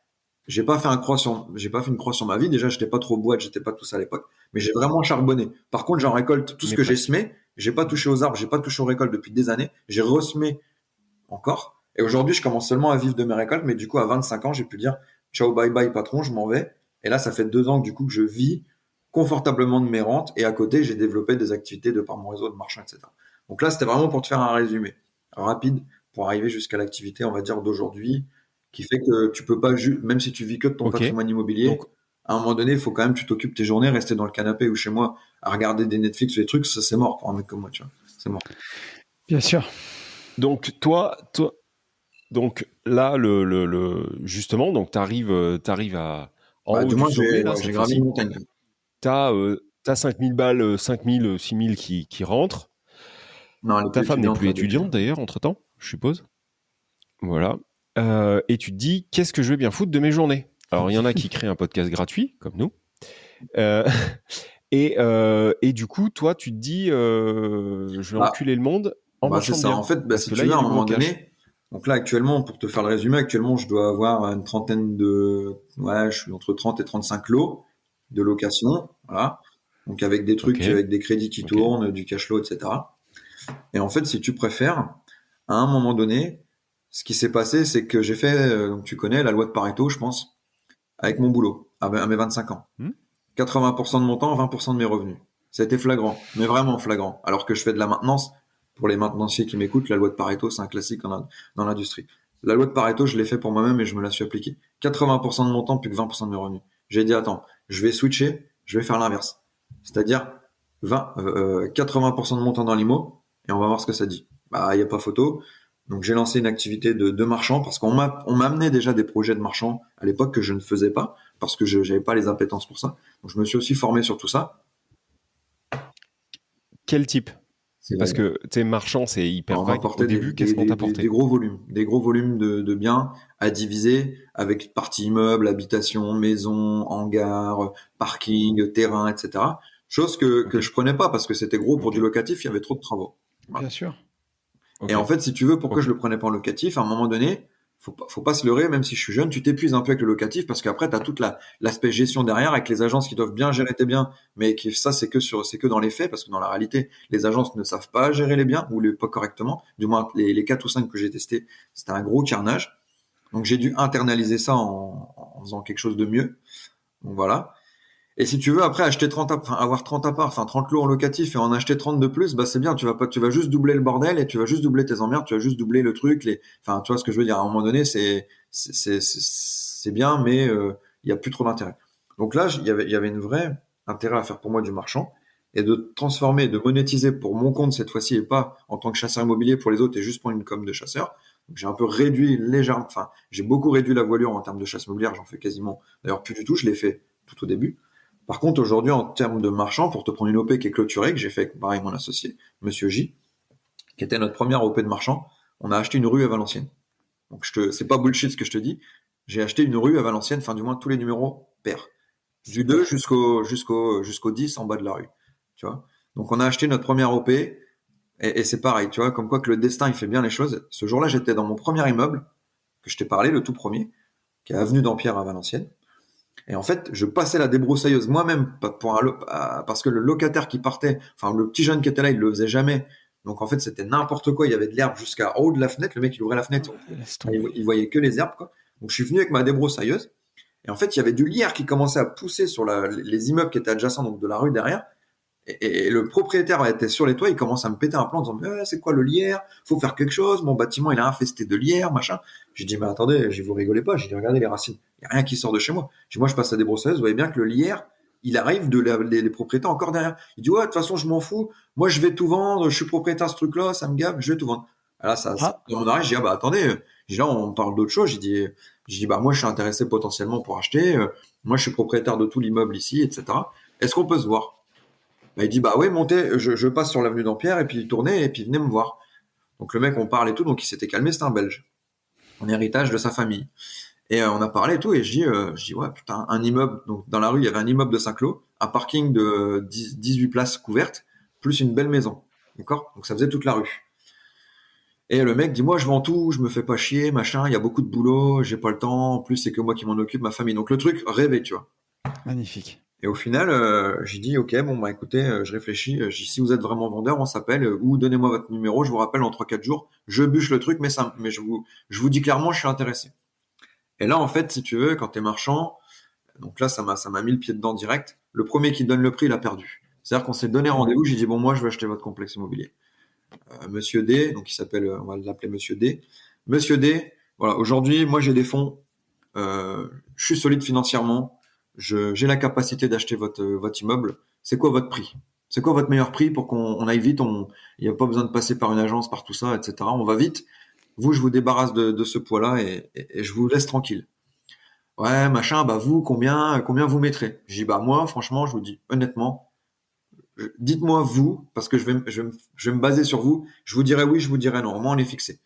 A: J'ai pas fait une croix sur ma vie. Déjà, j'étais pas trop boîte, j'étais pas tout ça à l'époque. Mais j'ai vraiment charbonné. Par contre, j'en récolte tout ce que j'ai semé. J'ai pas touché aux arbres, j'ai pas touché aux récoltes depuis des années. J'ai ressemé encore. Et aujourd'hui, je commence seulement à vivre de mes récoltes. Mais du coup, à 25 ans, j'ai pu dire ciao, bye bye, patron, je m'en vais. Et là, ça fait 2 ans que du coup que je vis confortablement de mes rentes. Et à côté, j'ai développé des activités de par mon réseau de marchands, etc. Donc là, c'était vraiment pour te faire un résumé rapide pour arriver jusqu'à l'activité, on va dire, d'aujourd'hui, qui fait que tu peux pas, même si tu vis que de ton patrimoine immobilier, donc, à un moment donné, il faut quand même que tu t'occupes tes journées, rester dans le canapé ou chez moi à regarder des Netflix ou des trucs, ça c'est mort pour un mec comme moi, tu vois. C'est mort.
D: Bien sûr.
B: Donc donc là, justement, donc t'arrives à en haut
A: du moins,
B: du sommet, là,
A: j'ai gravi une montagne.
B: T'as 5000 balles, 5000, 6000 qui rentrent.
A: Non,
B: ta femme n'est plus étudiante d'ailleurs, entre-temps, je suppose. Voilà. Et tu te dis, qu'est-ce que je vais bien foutre de mes journées? Alors, il y en a qui créent un podcast gratuit, comme nous. Et du coup, toi, tu te dis, je vais enculer le monde en marchant bien.
A: C'est ça. En fait, si tu veux, à un moment donné, Donc là, actuellement, pour te faire le résumé, actuellement, je dois avoir une trentaine ouais, je suis entre 30 et 35 lots de location, voilà. Donc avec des trucs,
B: Ok.
A: avec des crédits qui
B: Ok.
A: tournent, du cash flow, etc. Et en fait, si tu préfères, à un moment donné, ce qui s'est passé, c'est que j'ai fait, donc tu connais la loi de Pareto, je pense, avec mon boulot, à mes 25 ans.
B: Hmm.
A: 80% de mon temps, 20% de mes revenus. Ça a été flagrant, mais vraiment flagrant. Alors que je fais de la maintenance, pour les maintenanciers qui m'écoutent, la loi de Pareto, c'est un classique dans l'industrie. La loi de Pareto, je l'ai fait pour moi-même et je me la suis appliquée. 80% de mon temps, plus que 20% de mes revenus. J'ai dit, attends, je vais switcher, je vais faire l'inverse. C'est-à-dire 80% de mon temps dans l'IMO et on va voir ce que ça dit. Bah, il n'y a pas photo. Donc j'ai lancé une activité de marchand parce on m'a amené déjà des projets de marchand à l'époque que je ne faisais pas parce que je n'avais pas les appétences pour ça. Donc je me suis aussi formé sur tout ça.
B: Quel type?
A: C'est
B: Parce que, tu sais, marchand, c'est hyper
A: on
B: vague. Au
A: m'apportait
B: début, qu'est-ce qu'on t'apportait?
A: des gros volumes de biens à diviser avec partie immeuble, habitation, maison, hangar, parking, terrain, etc. Chose que
B: Ok.
A: je prenais pas parce que c'était gros pour
B: Ok.
A: du locatif, il y avait trop de travaux. Voilà.
D: Bien sûr.
A: Et
B: Ok.
A: en fait, si tu veux, pourquoi
B: Ok.
A: je le prenais pas en locatif, à un moment donné, faut pas se leurrer, même si je suis jeune, tu t'épuises un peu avec le locatif parce qu'après, tu as toute l'aspect gestion derrière avec les agences qui doivent bien gérer tes biens, mais qui, ça, c'est que dans les faits, parce que dans la réalité, les agences ne savent pas gérer les biens ou pas correctement. Du moins, les 4 ou 5 que j'ai testés, c'était un gros carnage. Donc, j'ai dû internaliser ça en faisant quelque chose de mieux. Donc, voilà. Et si tu veux après acheter 30 enfin avoir 30 apparts, enfin 30 lots en locatif et en acheter 30 de plus, bah c'est bien, tu vas juste doubler le bordel et tu vas juste doubler tes emmerdes, tu vas juste doubler le truc, enfin tu vois ce que je veux dire, à un moment donné c'est bien mais il y a plus trop d'intérêt. Donc là, il y avait une vraie intérêt à faire pour moi du marchand et de transformer, de monétiser pour mon compte cette fois-ci et pas en tant que chasseur immobilier pour les autres et juste prendre une com de chasseur. Donc j'ai un peu réduit légèrement, enfin j'ai beaucoup réduit la voilure en termes de chasse immobilière, j'en fais quasiment d'ailleurs plus du tout, je l'ai fait tout au début. Par contre, aujourd'hui, en termes de marchand, pour te prendre une OP qui est clôturée, que j'ai fait pareil mon associé, Monsieur J, qui était notre première OP de marchand, on a acheté une rue à Valenciennes. Donc c'est pas bullshit ce que je te dis. J'ai acheté une rue à Valenciennes, enfin du moins tous les numéros pairs. Du 2
B: Super.
A: jusqu'au 10 en bas de la rue. Tu vois. Donc on a acheté notre première OP et c'est pareil, tu vois, comme quoi que le destin il fait bien les choses. Ce jour-là, j'étais dans mon premier immeuble que je t'ai parlé, le tout premier, qui est avenue d'Empierre à Valenciennes. Et en fait, je passais la débroussailleuse moi-même parce que le locataire qui partait, enfin le petit jeune qui était là, il le faisait jamais. Donc en fait, c'était n'importe quoi. Il y avait de l'herbe jusqu'à haut de la fenêtre. Le mec, il ouvrait la fenêtre,
D: Laisse tomber.
A: il voyait que les herbes, quoi. Donc je suis venu avec ma débroussailleuse. Et en fait, il y avait du lierre qui commençait à pousser sur les immeubles qui étaient adjacents, donc de la rue derrière. Et le propriétaire était sur les toits, il commence à me péter un plan en disant c'est quoi le lierre, faut faire quelque chose, mon bâtiment il est infesté de lierre, machin. J'ai dit mais attendez, vous rigolez pas, j'ai dit regardez les racines, il y a rien qui sort de chez moi. J'ai dit moi je passe à des brosseuses, vous voyez bien que le lierre il arrive les propriétaires encore derrière. Il dit ouais de toute façon je m'en fous, moi je vais tout vendre, je suis propriétaire de ce truc là, ça me gave, je vais tout vendre. Alors ça
D: Ah,
A: dans mon arrêt, j'ai dit ah bah attendez, j'ai dit là on parle d'autre chose, j'ai dit bah moi je suis intéressé potentiellement pour acheter, moi je suis propriétaire de tout l'immeuble ici, etc. Est-ce qu'on peut se voir? Bah, il dit bah ouais montez, je passe sur l'avenue d'Empierre et puis tournez et puis venez me voir. Donc le mec on parle et tout, donc il s'était calmé, c'est un Belge, en héritage de sa famille. Et on a parlé et tout et je dis ouais putain un immeuble, donc dans la rue il y avait un immeuble de 5 lots, un parking de 18 places couvertes, plus une belle maison, d'accord. Donc ça faisait toute la rue. Et le mec dit moi je vends tout, je me fais pas chier, machin, il y a beaucoup de boulot, j'ai pas le temps, en plus c'est que moi qui m'en occupe, ma famille. Donc le truc rêvé, tu vois.
D: magnifique.
A: Et au final, j'ai dit, ok, bon, bah écoutez, je réfléchis. J'ai dit, si vous êtes vraiment vendeur, on s'appelle, ou donnez-moi votre numéro, je vous rappelle en 3-4 jours. Je bûche le truc, mais je vous dis clairement, je suis intéressé. Et là, en fait, si tu veux, quand t'es marchand, donc là, ça m'a mis le pied dedans direct. Le premier qui donne le prix, il a perdu. C'est-à-dire qu'on s'est donné rendez-vous, j'ai dit, bon, moi, je vais acheter votre complexe immobilier. Monsieur D, donc il s'appelle, on va l'appeler Monsieur D. Monsieur D, voilà, aujourd'hui, moi, j'ai des fonds, je suis solide financièrement, j'ai la capacité d'acheter votre immeuble. C'est quoi votre prix? C'est quoi votre meilleur prix pour qu'on aille vite? Il n'y a pas besoin de passer par une agence, par tout ça, etc. On va vite. Vous, je vous débarrasse de ce poids-là et je vous laisse tranquille. Ouais, machin, bah vous, combien vous mettrez? J'ai dit, bah moi, franchement, je vous dis, honnêtement, dites-moi vous, parce que je vais me baser sur vous. Je vous dirai oui, je vous dirai non. Au moins, on est fixé.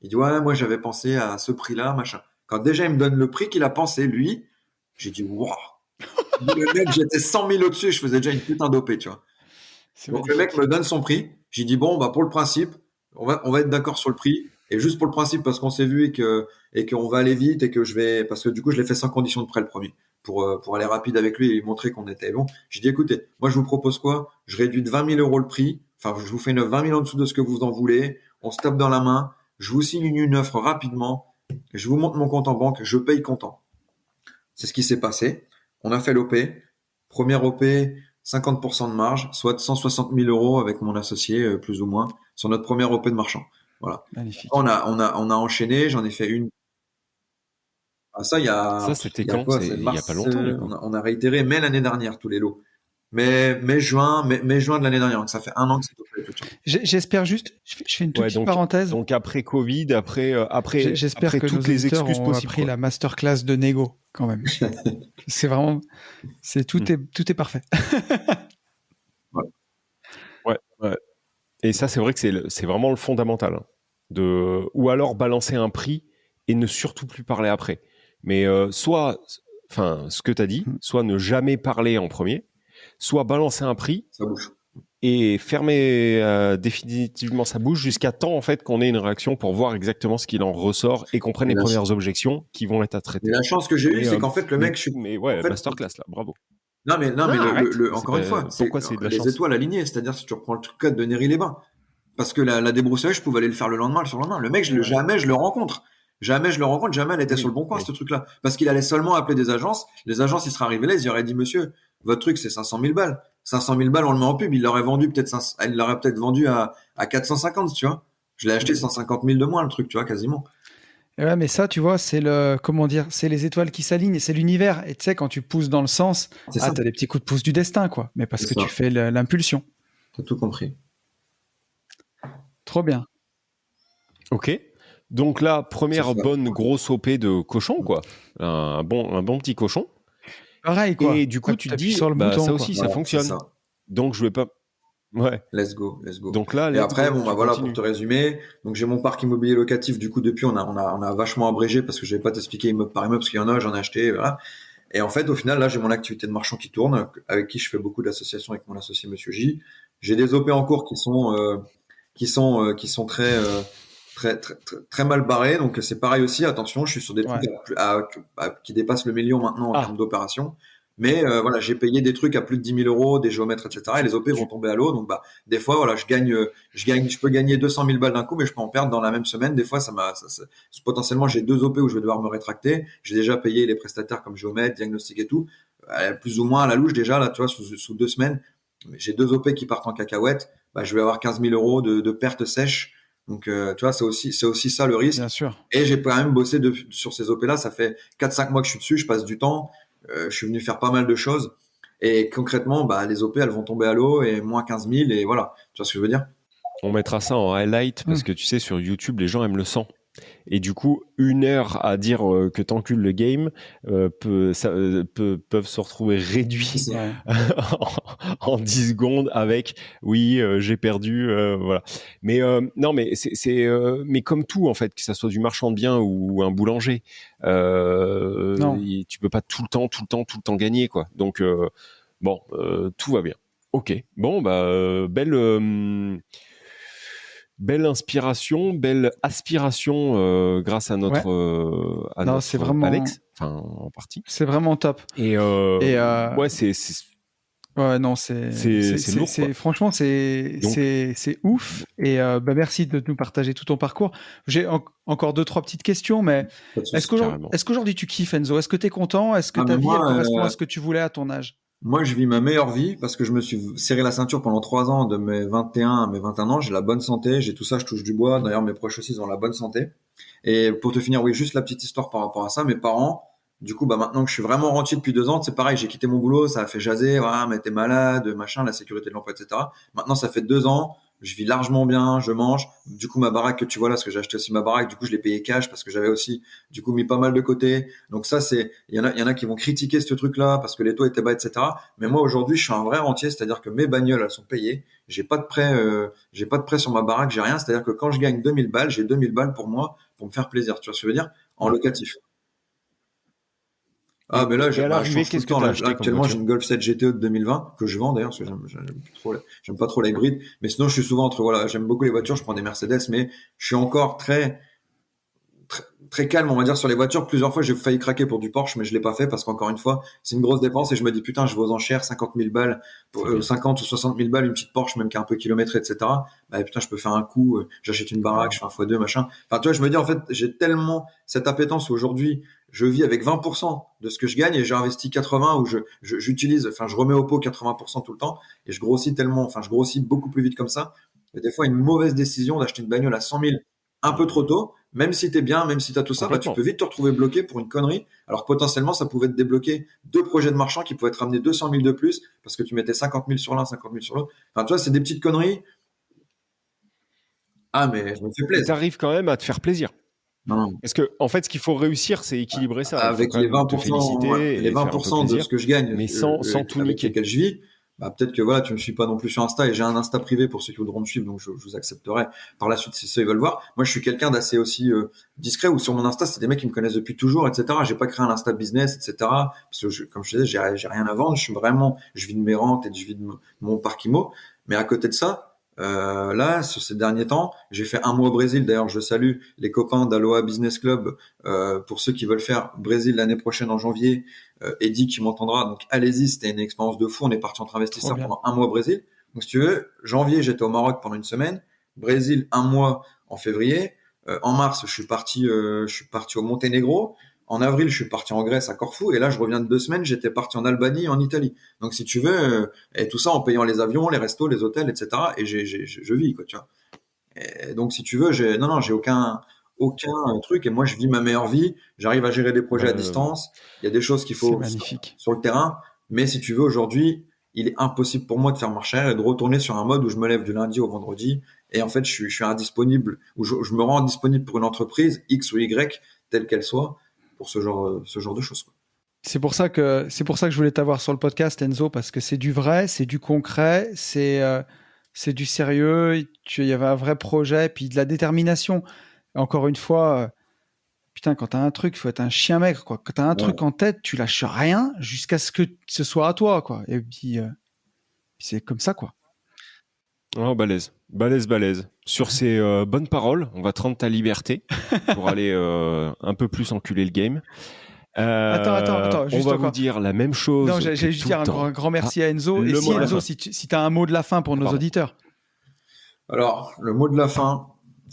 A: Il dit, ouais, moi, j'avais pensé à ce prix-là, machin. Quand déjà, il me donne le prix qu'il a pensé, lui, j'ai dit, waouh! Le mec, j'étais 100 000 au-dessus, je faisais déjà une putain d'OP, tu vois.
D: C'est
A: Donc le mec
D: magnifique.
A: me donne son prix. J'ai dit, bon, bah pour le principe, on va être d'accord sur le prix. Et juste pour le principe, parce qu'on s'est vu et qu'on va aller vite et que parce que du coup, je l'ai fait sans condition de prêt le premier. Pour aller rapide avec lui et lui montrer qu'on était bon. J'ai dit, écoutez, moi, je vous propose quoi? Je réduis de 20 000 euros le prix. Enfin, je vous fais une offre 20 000 en dessous de ce que vous en voulez. On se tape dans la main. Je vous signe une offre rapidement. Je vous montre mon compte en banque. Je paye comptant. C'est ce qui s'est passé. On a fait l'OP. Première OP, 50% de marge, soit 160 000 euros avec mon associé, plus ou moins, sur notre première OP de marchand. Voilà.
D: Magnifique.
A: On a enchaîné. J'en ai fait une. Ah, ça,
B: Ça, c'était
A: il y a
B: quand?
A: quoi?
B: C'est
A: C'est
B: il y a
A: mars,
B: pas longtemps, du coup.
A: on a réitéré, mais l'année dernière, tous les lots. Mais juin de l'année dernière. Donc, ça fait 1 an que c'est topé, tout ça.
D: J'espère juste, je fais une toute
B: Ouais,
D: petite parenthèse.
B: donc après Covid, après
D: J'espère que nos
B: toutes les
D: auditeurs
B: excuses
D: ont
B: possibles,
D: appris
B: quoi.
D: la masterclass de négo, quand même. C'est vraiment, tout est parfait.
B: Ouais, ouais. Et ça, c'est vrai que c'est vraiment le fondamental, hein, ou alors balancer un prix et ne surtout plus parler après. Mais ce que tu as dit, soit ne jamais parler en premier, soit balancer un prix
A: Ça bouge.
B: et fermer définitivement sa bouche jusqu'à temps en fait qu'on ait une réaction pour voir exactement ce qu'il en ressort et qu'on prenne
A: Et
B: les
A: la,
B: premières objections qui vont être à traiter.
A: et la chance que j'ai eue,
B: Mais,
A: c'est qu'en fait, le mec,
B: mais ouais,
A: en fait,
B: masterclass là, bravo.
A: non, mais
B: Non, arrête.
A: encore une fois, c'est
B: Pourquoi c'est de la
A: les
B: chance?
A: étoiles alignées. C'est-à-dire, si tu reprends le truc de Néry-les-Bains. Parce que la débroussailleuse, je pouvais aller le faire le lendemain, le surlendemain. Le mec, jamais je le rencontre. Jamais je le rencontre, jamais elle était sur le bon coin,
B: Oui.
A: ce truc-là. Parce qu'il allait seulement appeler des agences. Les agences, ils seraient arrivés là, ils auraient dit, monsieur, votre truc, c'est 500 000 balles. 500 000 balles, on le met en pub. Il l'aurait vendu il l'aurait peut-être vendu à 450, tu vois. Je l'ai acheté 150 000 de moins, le truc, tu vois, quasiment.
D: Et ouais, mais ça, tu vois, c'est c'est les étoiles qui s'alignent, c'est l'univers. Et tu sais, quand tu pousses dans le sens,
A: C'est ça.
D: t'as des petits coups de pouce du destin, quoi. Mais parce
A: C'est
D: que
A: ça.
D: tu fais l'impulsion.
A: T'as tout compris.
D: Trop bien.
B: Ok. Donc là, première
A: C'est ça.
B: bonne grosse OP de cochon, quoi. Un bon petit cochon.
D: Pareil, quoi.
B: Et du coup, tu te
D: t'appuies
B: dis,
D: sur le
B: bah,
D: bouton,
B: ça
D: quoi.
B: aussi, ça
A: Voilà,
B: fonctionne.
A: c'est ça.
B: Donc, je vais pas. Ouais.
A: Let's go.
B: Donc là,
A: Et
B: let's
A: après,
B: go,
A: bon,
B: tu
A: bah voilà,
B: continues.
A: pour te résumer. Donc, j'ai mon parc immobilier locatif. Du coup, depuis, on a vachement abrégé parce que je vais pas t'expliquer immeuble par immeuble parce qu'il y en a, j'en ai acheté, voilà. Et en fait, au final, là, j'ai mon activité de marchand qui tourne, avec qui je fais beaucoup d'associations avec mon associé Monsieur J. J'ai des OP en cours qui sont très mal barrés. Donc, c'est pareil aussi. Attention, je suis sur des trucs qui dépassent le million maintenant en termes d'opérations. Mais voilà, j'ai payé des trucs à plus de 10 000 euros, des géomètres, etc. Et les OP vont tomber à l'eau. Donc, bah, des fois, voilà, je peux gagner 200 000 balles d'un coup, mais je peux en perdre dans la même semaine. Des fois, potentiellement, j'ai 2 OP où je vais devoir me rétracter. J'ai déjà payé les prestataires comme géomètre, diagnostic et tout, plus ou moins à la louche déjà, là, tu vois, sous 2 semaines. J'ai 2 OP qui partent en cacahuète. Bah, je vais avoir 15 000 euros de pertes sèches. Donc, tu vois, c'est aussi ça le risque.
D: Bien sûr.
A: Et j'ai quand même bossé sur ces OP-là. Ça fait 4-5 mois que je suis dessus. Je passe du temps. Je suis venu faire pas mal de choses. Et concrètement, bah, les OP, elles vont tomber à l'eau et moins 15 000. Et voilà. Tu vois ce que je veux dire?
B: On mettra ça en highlight parce que tu sais, sur YouTube, les gens aiment le sang. Et du coup, 1 heure à dire que t'encules le game peuvent se retrouver réduits en 10 secondes avec oui, j'ai perdu, voilà. Mais non, mais mais comme tout en fait, que ça soit du marchand de biens ou un boulanger, tu peux pas tout le temps gagner quoi. Donc bon, tout va bien. Ok, bon bah belle inspiration, belle aspiration grâce à notre
D: c'est vraiment
B: Alex, enfin en partie.
D: C'est vraiment top.
B: Et ouais, c'est
D: ouais, non,
B: c'est lourd.
D: Franchement, c'est ouf. Et bah, merci de nous partager tout ton parcours. J'ai encore 2-3 petites questions, mais est-ce qu'aujourd'hui tu kiffes, Enzo? Est-ce que tu es content? Est-ce que ta vie elle correspond à ce que tu voulais à ton âge?
A: Moi, je vis ma meilleure vie parce que je me suis serré la ceinture pendant 3 ans, de mes 21 à mes 21 ans. J'ai la bonne santé, j'ai tout ça, je touche du bois. D'ailleurs, mes proches aussi, ils ont la bonne santé. Et pour te finir, oui, juste la petite histoire par rapport à ça. Mes parents, du coup, bah, maintenant que je suis vraiment rentier depuis 2 ans, c'est pareil, j'ai quitté mon boulot, ça a fait jaser, voilà, mais t'es malade, machin, la sécurité de l'emploi, etc. Maintenant, ça fait 2 ans, je vis largement bien, je mange. Du coup, ma baraque que tu vois là, parce que j'ai acheté aussi ma baraque, du coup, je l'ai payé cash parce que j'avais aussi, du coup, mis pas mal de côté. Donc ça, il y en a qui vont critiquer ce truc-là parce que les taux étaient bas, etc. Mais moi, aujourd'hui, je suis un vrai rentier, c'est-à-dire que mes bagnoles, elles sont payées. J'ai pas de prêt sur ma baraque, j'ai rien. C'est-à-dire que quand je gagne 2000 balles, j'ai 2000 balles pour moi, pour me faire plaisir. Tu vois ce que je veux dire? En locatif. Ah, mais là,
B: Et à
A: je
B: l'arrivée,
A: change tout le
B: qu'est-ce que
A: temps.
B: tu as
A: Là,
B: acheté comme
A: actuellement, j'ai
B: voiture?
A: une Golf 7 GTE de 2020 que je vends d'ailleurs, parce que j'aime pas trop les hybrides. Mais sinon, je suis souvent entre, voilà, j'aime beaucoup les voitures, je prends des Mercedes, mais je suis encore très calme, on va dire, sur les voitures. Plusieurs fois, j'ai failli craquer pour du Porsche, mais je l'ai pas fait parce qu'encore une fois, c'est une grosse dépense et je me dis, putain, je vais aux enchères, 50 000 balles,
B: C'est clair.
A: 50 ou 60 000 balles, une petite Porsche, même qui est un peu kilométrée, etc. Bah, putain, je peux faire un coup, j'achète une baraque, je fais un x2, machin. Enfin, tu vois, je me dis, en fait, j'ai tellement cette appétence où aujourd'hui, je vis avec 20% de ce que je gagne et j'ai investi 80 où j'utilise, enfin, je remets au pot 80% tout le temps et je grossis tellement, enfin, je grossis beaucoup plus vite comme ça. Et des fois, une mauvaise décision d'acheter une bagnole à 100 000 un peu trop tôt, même si t'es bien, même si t'as tout ça, bah, tu peux
B: Complètement.
A: vite te retrouver bloqué pour une connerie. Alors potentiellement, ça pouvait te débloquer deux projets de marchand qui pouvaient te ramener 200 000 de plus parce que tu mettais 50 000 sur l'un, 50 000 sur l'autre. Enfin, tu vois, c'est des petites conneries. Ah, mais je me fais
B: Et
A: plaisir.
B: tu arrives quand même à te faire plaisir.
A: Non, non.
B: Parce que, en fait, ce qu'il faut réussir, c'est équilibrer ça. Il faut
A: Avec
B: quand
A: les
B: même te
A: 20%, ouais,
B: féliciter
A: les
B: et faire un peu
A: 20% de
B: plaisir,
A: ce que je gagne,
B: mais sans tout
A: avec
B: niquer.
A: lesquels je vis, bah, peut-être que voilà, tu me suis pas non plus sur Insta et j'ai un Insta privé pour ceux qui voudront me suivre, donc je vous accepterai par la suite si ceux ils veulent voir. Moi, je suis quelqu'un d'assez aussi discret où sur mon Insta, c'est des mecs qui me connaissent depuis toujours, etc. J'ai pas créé un Insta business, etc. Parce que comme je disais, j'ai rien à vendre. Je vis de mes rentes et je vis de mon parc IMO. Mais à côté de ça, là, sur ces derniers temps, j'ai fait un mois au Brésil. D'ailleurs, je salue les copains d'Aloha Business Club pour ceux qui veulent faire Brésil l'année prochaine en janvier. Eddie qui m'entendra. Donc allez-y, c'était une expérience de fou. On est parti entre
D: Trop
A: investisseurs
D: bien.
A: pendant un mois au Brésil. Donc si tu veux, janvier, j'étais au Maroc pendant une semaine. Brésil, un mois en février. En mars, je suis parti au Monténégro. En avril, je suis parti en Grèce à Corfou. Et là, je reviens de 2 semaines. J'étais parti en Albanie et en Italie. Donc si tu veux, et tout ça en payant les avions, les restos, les hôtels, etc. Et je vis, quoi, tu vois. Et donc, si tu veux, j'ai aucun truc. Et moi, je vis ma meilleure vie. J'arrive à gérer des projets à
B: Euh,
A: distance. Il y a des choses qu'il
D: C'est
A: faut
D: magnifique.
A: sur le terrain. Mais si tu veux, aujourd'hui, il est impossible pour moi de faire marche arrière et de retourner sur un mode où je me lève du lundi au vendredi. Et en fait, je suis indisponible, où je me rends disponible pour une entreprise, X ou Y, telle qu'elle soit, pour ce genre de choses, quoi.
D: C'est pour ça que je voulais t'avoir sur le podcast, Enzo, parce que c'est du vrai, c'est du concret, c'est du sérieux. Il y avait un vrai projet, puis de la détermination. Encore une fois, putain, quand t'as un truc, faut être un chien maigre, quoi. Quand t'as un
A: Ouais.
D: truc en tête, tu lâches rien jusqu'à ce que ce soit à toi, quoi. Et puis c'est comme ça, quoi.
B: Oh, balèze. Balèze, balèze. Sur ces bonnes paroles, on va te rendre ta liberté pour aller un peu plus enculer le game.
D: Attends,
B: On
D: juste
B: va vous
D: encore.
B: dire la même
D: Non,
B: chose que
D: j'allais juste
B: tout le
D: dire un
B: temps.
D: grand merci
B: Ah,
D: à Enzo. Et
B: le
D: si
B: mot de la
D: Enzo,
B: fin.
D: si tu as un mot de la fin pour nos
B: Pardon.
D: auditeurs.
A: Alors, le mot de la fin,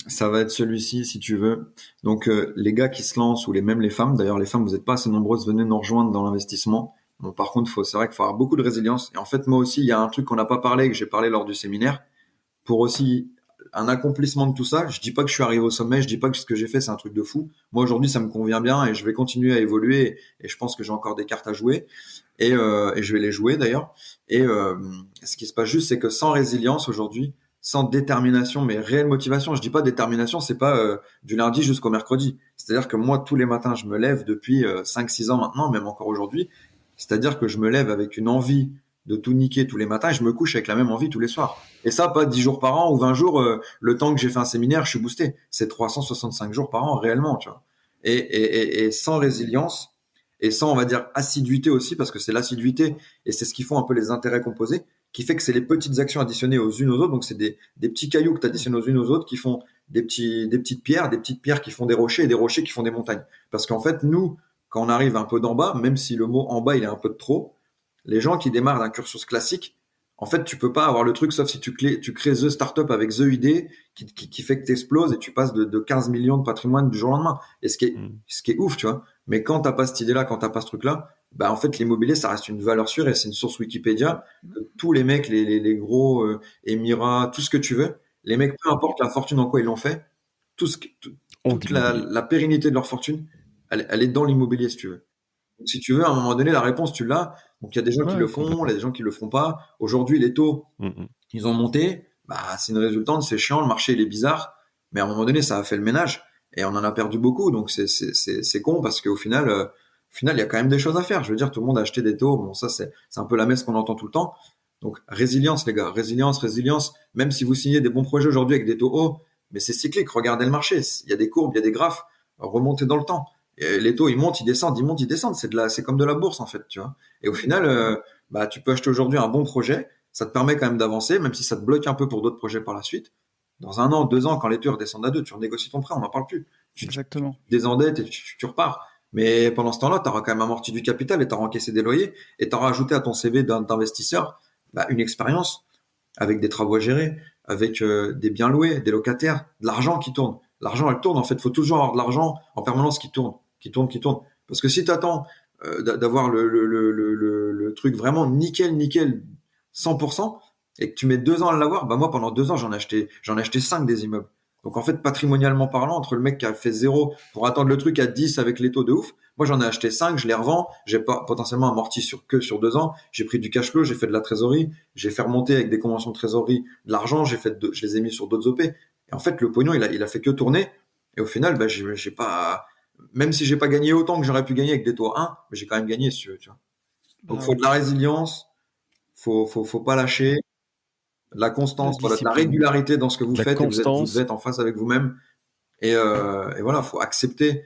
A: ça va être celui-ci, si tu veux. Donc, les gars qui se lancent, ou même les femmes, d'ailleurs, les femmes, vous n'êtes pas assez nombreuses, venez nous rejoindre dans l'investissement. Bon, par contre, c'est vrai qu'il faut avoir beaucoup de résilience. Et en fait, moi aussi, il y a un truc qu'on n'a pas parlé, que j'ai parlé lors du séminaire, pour aussi un accomplissement de tout ça. Je dis pas que je suis arrivé au sommet, je dis pas que ce que j'ai fait, c'est un truc de fou. Moi, aujourd'hui, ça me convient bien et je vais continuer à évoluer et je pense que j'ai encore des cartes à jouer et je vais les jouer d'ailleurs. Et ce qui se passe juste, c'est que sans résilience aujourd'hui, sans détermination, mais réelle motivation, je dis pas détermination, c'est pas du lundi jusqu'au mercredi. C'est-à-dire que moi, tous les matins, je me lève depuis 5-6 ans maintenant, même encore aujourd'hui. C'est-à-dire que je me lève avec une envie de tout niquer tous les matins et je me couche avec la même envie tous les soirs. Et ça, pas 10 jours par an ou 20 jours, le temps que j'ai fait un séminaire, je suis boosté. C'est 365 jours par an réellement, tu vois. Et sans résilience, et sans, on va dire, assiduité aussi, parce que c'est l'assiduité, et c'est ce qui font un peu les intérêts composés, qui fait que c'est les petites actions additionnées aux unes aux autres, donc c'est des petits cailloux que tu additionnes aux unes aux autres qui font des petites pierres qui font des rochers, et des rochers qui font des montagnes. Parce qu'en fait, nous, quand on arrive un peu d'en bas, même si le mot en bas, il est un peu de trop, les gens qui démarrent d'un cursus classique, en fait, tu peux pas avoir le truc sauf si tu crées The Startup avec The idée qui fait que tu exploses et tu passes de 15 millions de patrimoine du jour au lendemain. Et ce qui est ouf, tu vois. Mais quand t'as pas cette idée-là, quand t'as pas ce truc-là, bah, en fait, l'immobilier, ça reste une valeur sûre et c'est une source Wikipédia que tous les mecs, les gros Émirats, tout ce que tu veux, les mecs, peu importe la fortune en quoi ils l'ont fait,
B: On
A: toute
B: dit l'immobilier.
A: la pérennité de leur fortune, elle est dans l'immobilier, si tu veux. Donc, si tu veux, à un moment donné, la réponse, tu l'as. Donc, il y a des gens qui le
B: Ouais,
A: font, il y a
B: complètement.
A: des gens qui le font pas. Aujourd'hui, les taux,
B: Mm.
A: ils ont monté. Bah, c'est une résultante, c'est chiant, le marché, il est bizarre. Mais à un moment donné, ça a fait le ménage. Et on en a perdu beaucoup. Donc, c'est con parce qu'au final, il y a quand même des choses à faire. Je veux dire, tout le monde a acheté des taux. Bon, ça, c'est un peu la messe qu'on entend tout le temps. Donc, résilience, les gars. Résilience, résilience. Même si vous signez des bons projets aujourd'hui avec des taux hauts, mais c'est cyclique. Regardez le marché. Il y a des courbes, il y a des graphes. Remontez dans le temps. Et les taux, ils montent, ils descendent, ils montent, ils descendent. C'est comme de la bourse, en fait, tu vois. Et au final, bah, tu peux acheter aujourd'hui un bon projet. Ça te permet quand même d'avancer, même si ça te bloque un peu pour d'autres projets par la suite. Dans 1 an, 2 ans, quand les taux redescendent à 2, tu renégocies ton prêt, on n'en parle plus. Tu
D: Exactement.
A: te désendettes et tu repars. Mais pendant ce temps-là, tu auras quand même amorti du capital et tu auras encaissé des loyers et tu auras ajouté à ton CV d'investisseur bah, une expérience avec des travaux à gérer, avec des biens loués, des locataires, de l'argent qui tourne. L'argent, elle tourne. En fait, il faut toujours avoir de l'argent en permanence qui tourne, qui tourne, qui tourne. Parce que si tu attends d'avoir le truc vraiment nickel, nickel, 100%, et que tu mets 2 ans à l'avoir, bah moi, pendant 2 ans, j'en ai acheté 5 des immeubles. Donc en fait, patrimonialement parlant, entre le mec qui a fait 0 pour attendre le truc à 10 avec les taux de ouf, moi j'en ai acheté 5, je les revends, j'ai pas potentiellement amorti sur 2 ans, j'ai pris du cash flow, j'ai fait de la trésorerie, j'ai fait remonter avec des conventions de trésorerie de l'argent, je les ai mis sur d'autres OP. Et en fait, le pognon, il a fait que tourner. Et au final, bah, j'ai pas, même si j'ai pas gagné autant que j'aurais pu gagner avec des taux 1, mais j'ai quand même gagné, si tu veux, tu vois. Donc, faut de la résilience, faut pas lâcher, de la constance, voilà, de la régularité dans ce que vous faites, et vous devez être en face avec vous-même. Et voilà, faut accepter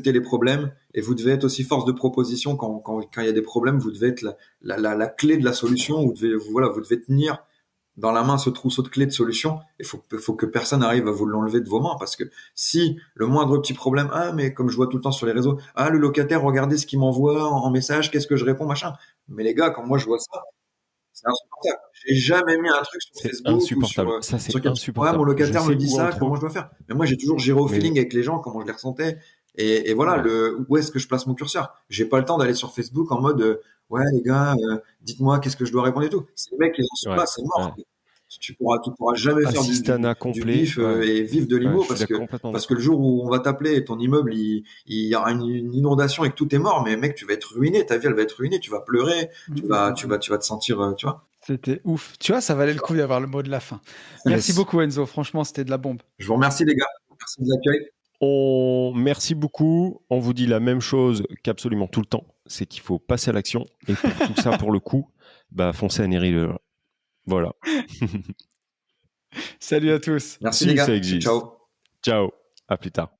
A: les problèmes. Et vous devez être aussi force de proposition quand il y a des problèmes. Vous devez être la clé de la solution. Vous devez tenir dans la main ce trousseau de clés de solution. Il faut que personne arrive à vous l'enlever de vos mains, parce que si le moindre petit problème, ah mais comme je vois tout le temps sur les réseaux, ah le locataire, regardez ce qu'il m'envoie en message, qu'est-ce que je réponds, machin. Mais les gars, quand moi je vois ça, c'est insupportable. J'ai jamais mis un truc sur Facebook ou sur
B: insupportable.
A: Ouais, mon locataire me dit ça, comment je dois faire? Mais moi, j'ai toujours géré au feeling avec les gens, comment je les ressentais. Et voilà, où est-ce que je place mon curseur? J'ai pas le temps d'aller sur Facebook en mode, ouais, les gars, dites-moi qu'est-ce que je dois répondre et tout. C'est les mecs, ils en sont là, c'est mort. Tu pourras jamais faire du bif et vivre de l'IMO parce que le jour où on va t'appeler et ton immeuble, il y aura une inondation et que tout est mort, mais mec, tu vas être ruiné, ta vie, elle va être ruinée, tu vas pleurer, tu vas te sentir, tu vois.
D: C'était ouf. Tu vois, ça valait le coup d'avoir le mot de la fin. Merci beaucoup, Enzo. Franchement, c'était de la bombe.
A: Je vous remercie, les gars. Merci de l'accueil.
B: Merci beaucoup. On vous dit la même chose qu'absolument tout le temps. C'est qu'il faut passer à l'action. Et pour tout ça, pour le coup, bah, foncez à Neri. Voilà.
D: Salut à tous.
A: Merci, les gars.
B: Ça existe.
A: Ciao.
B: Ciao. À plus tard.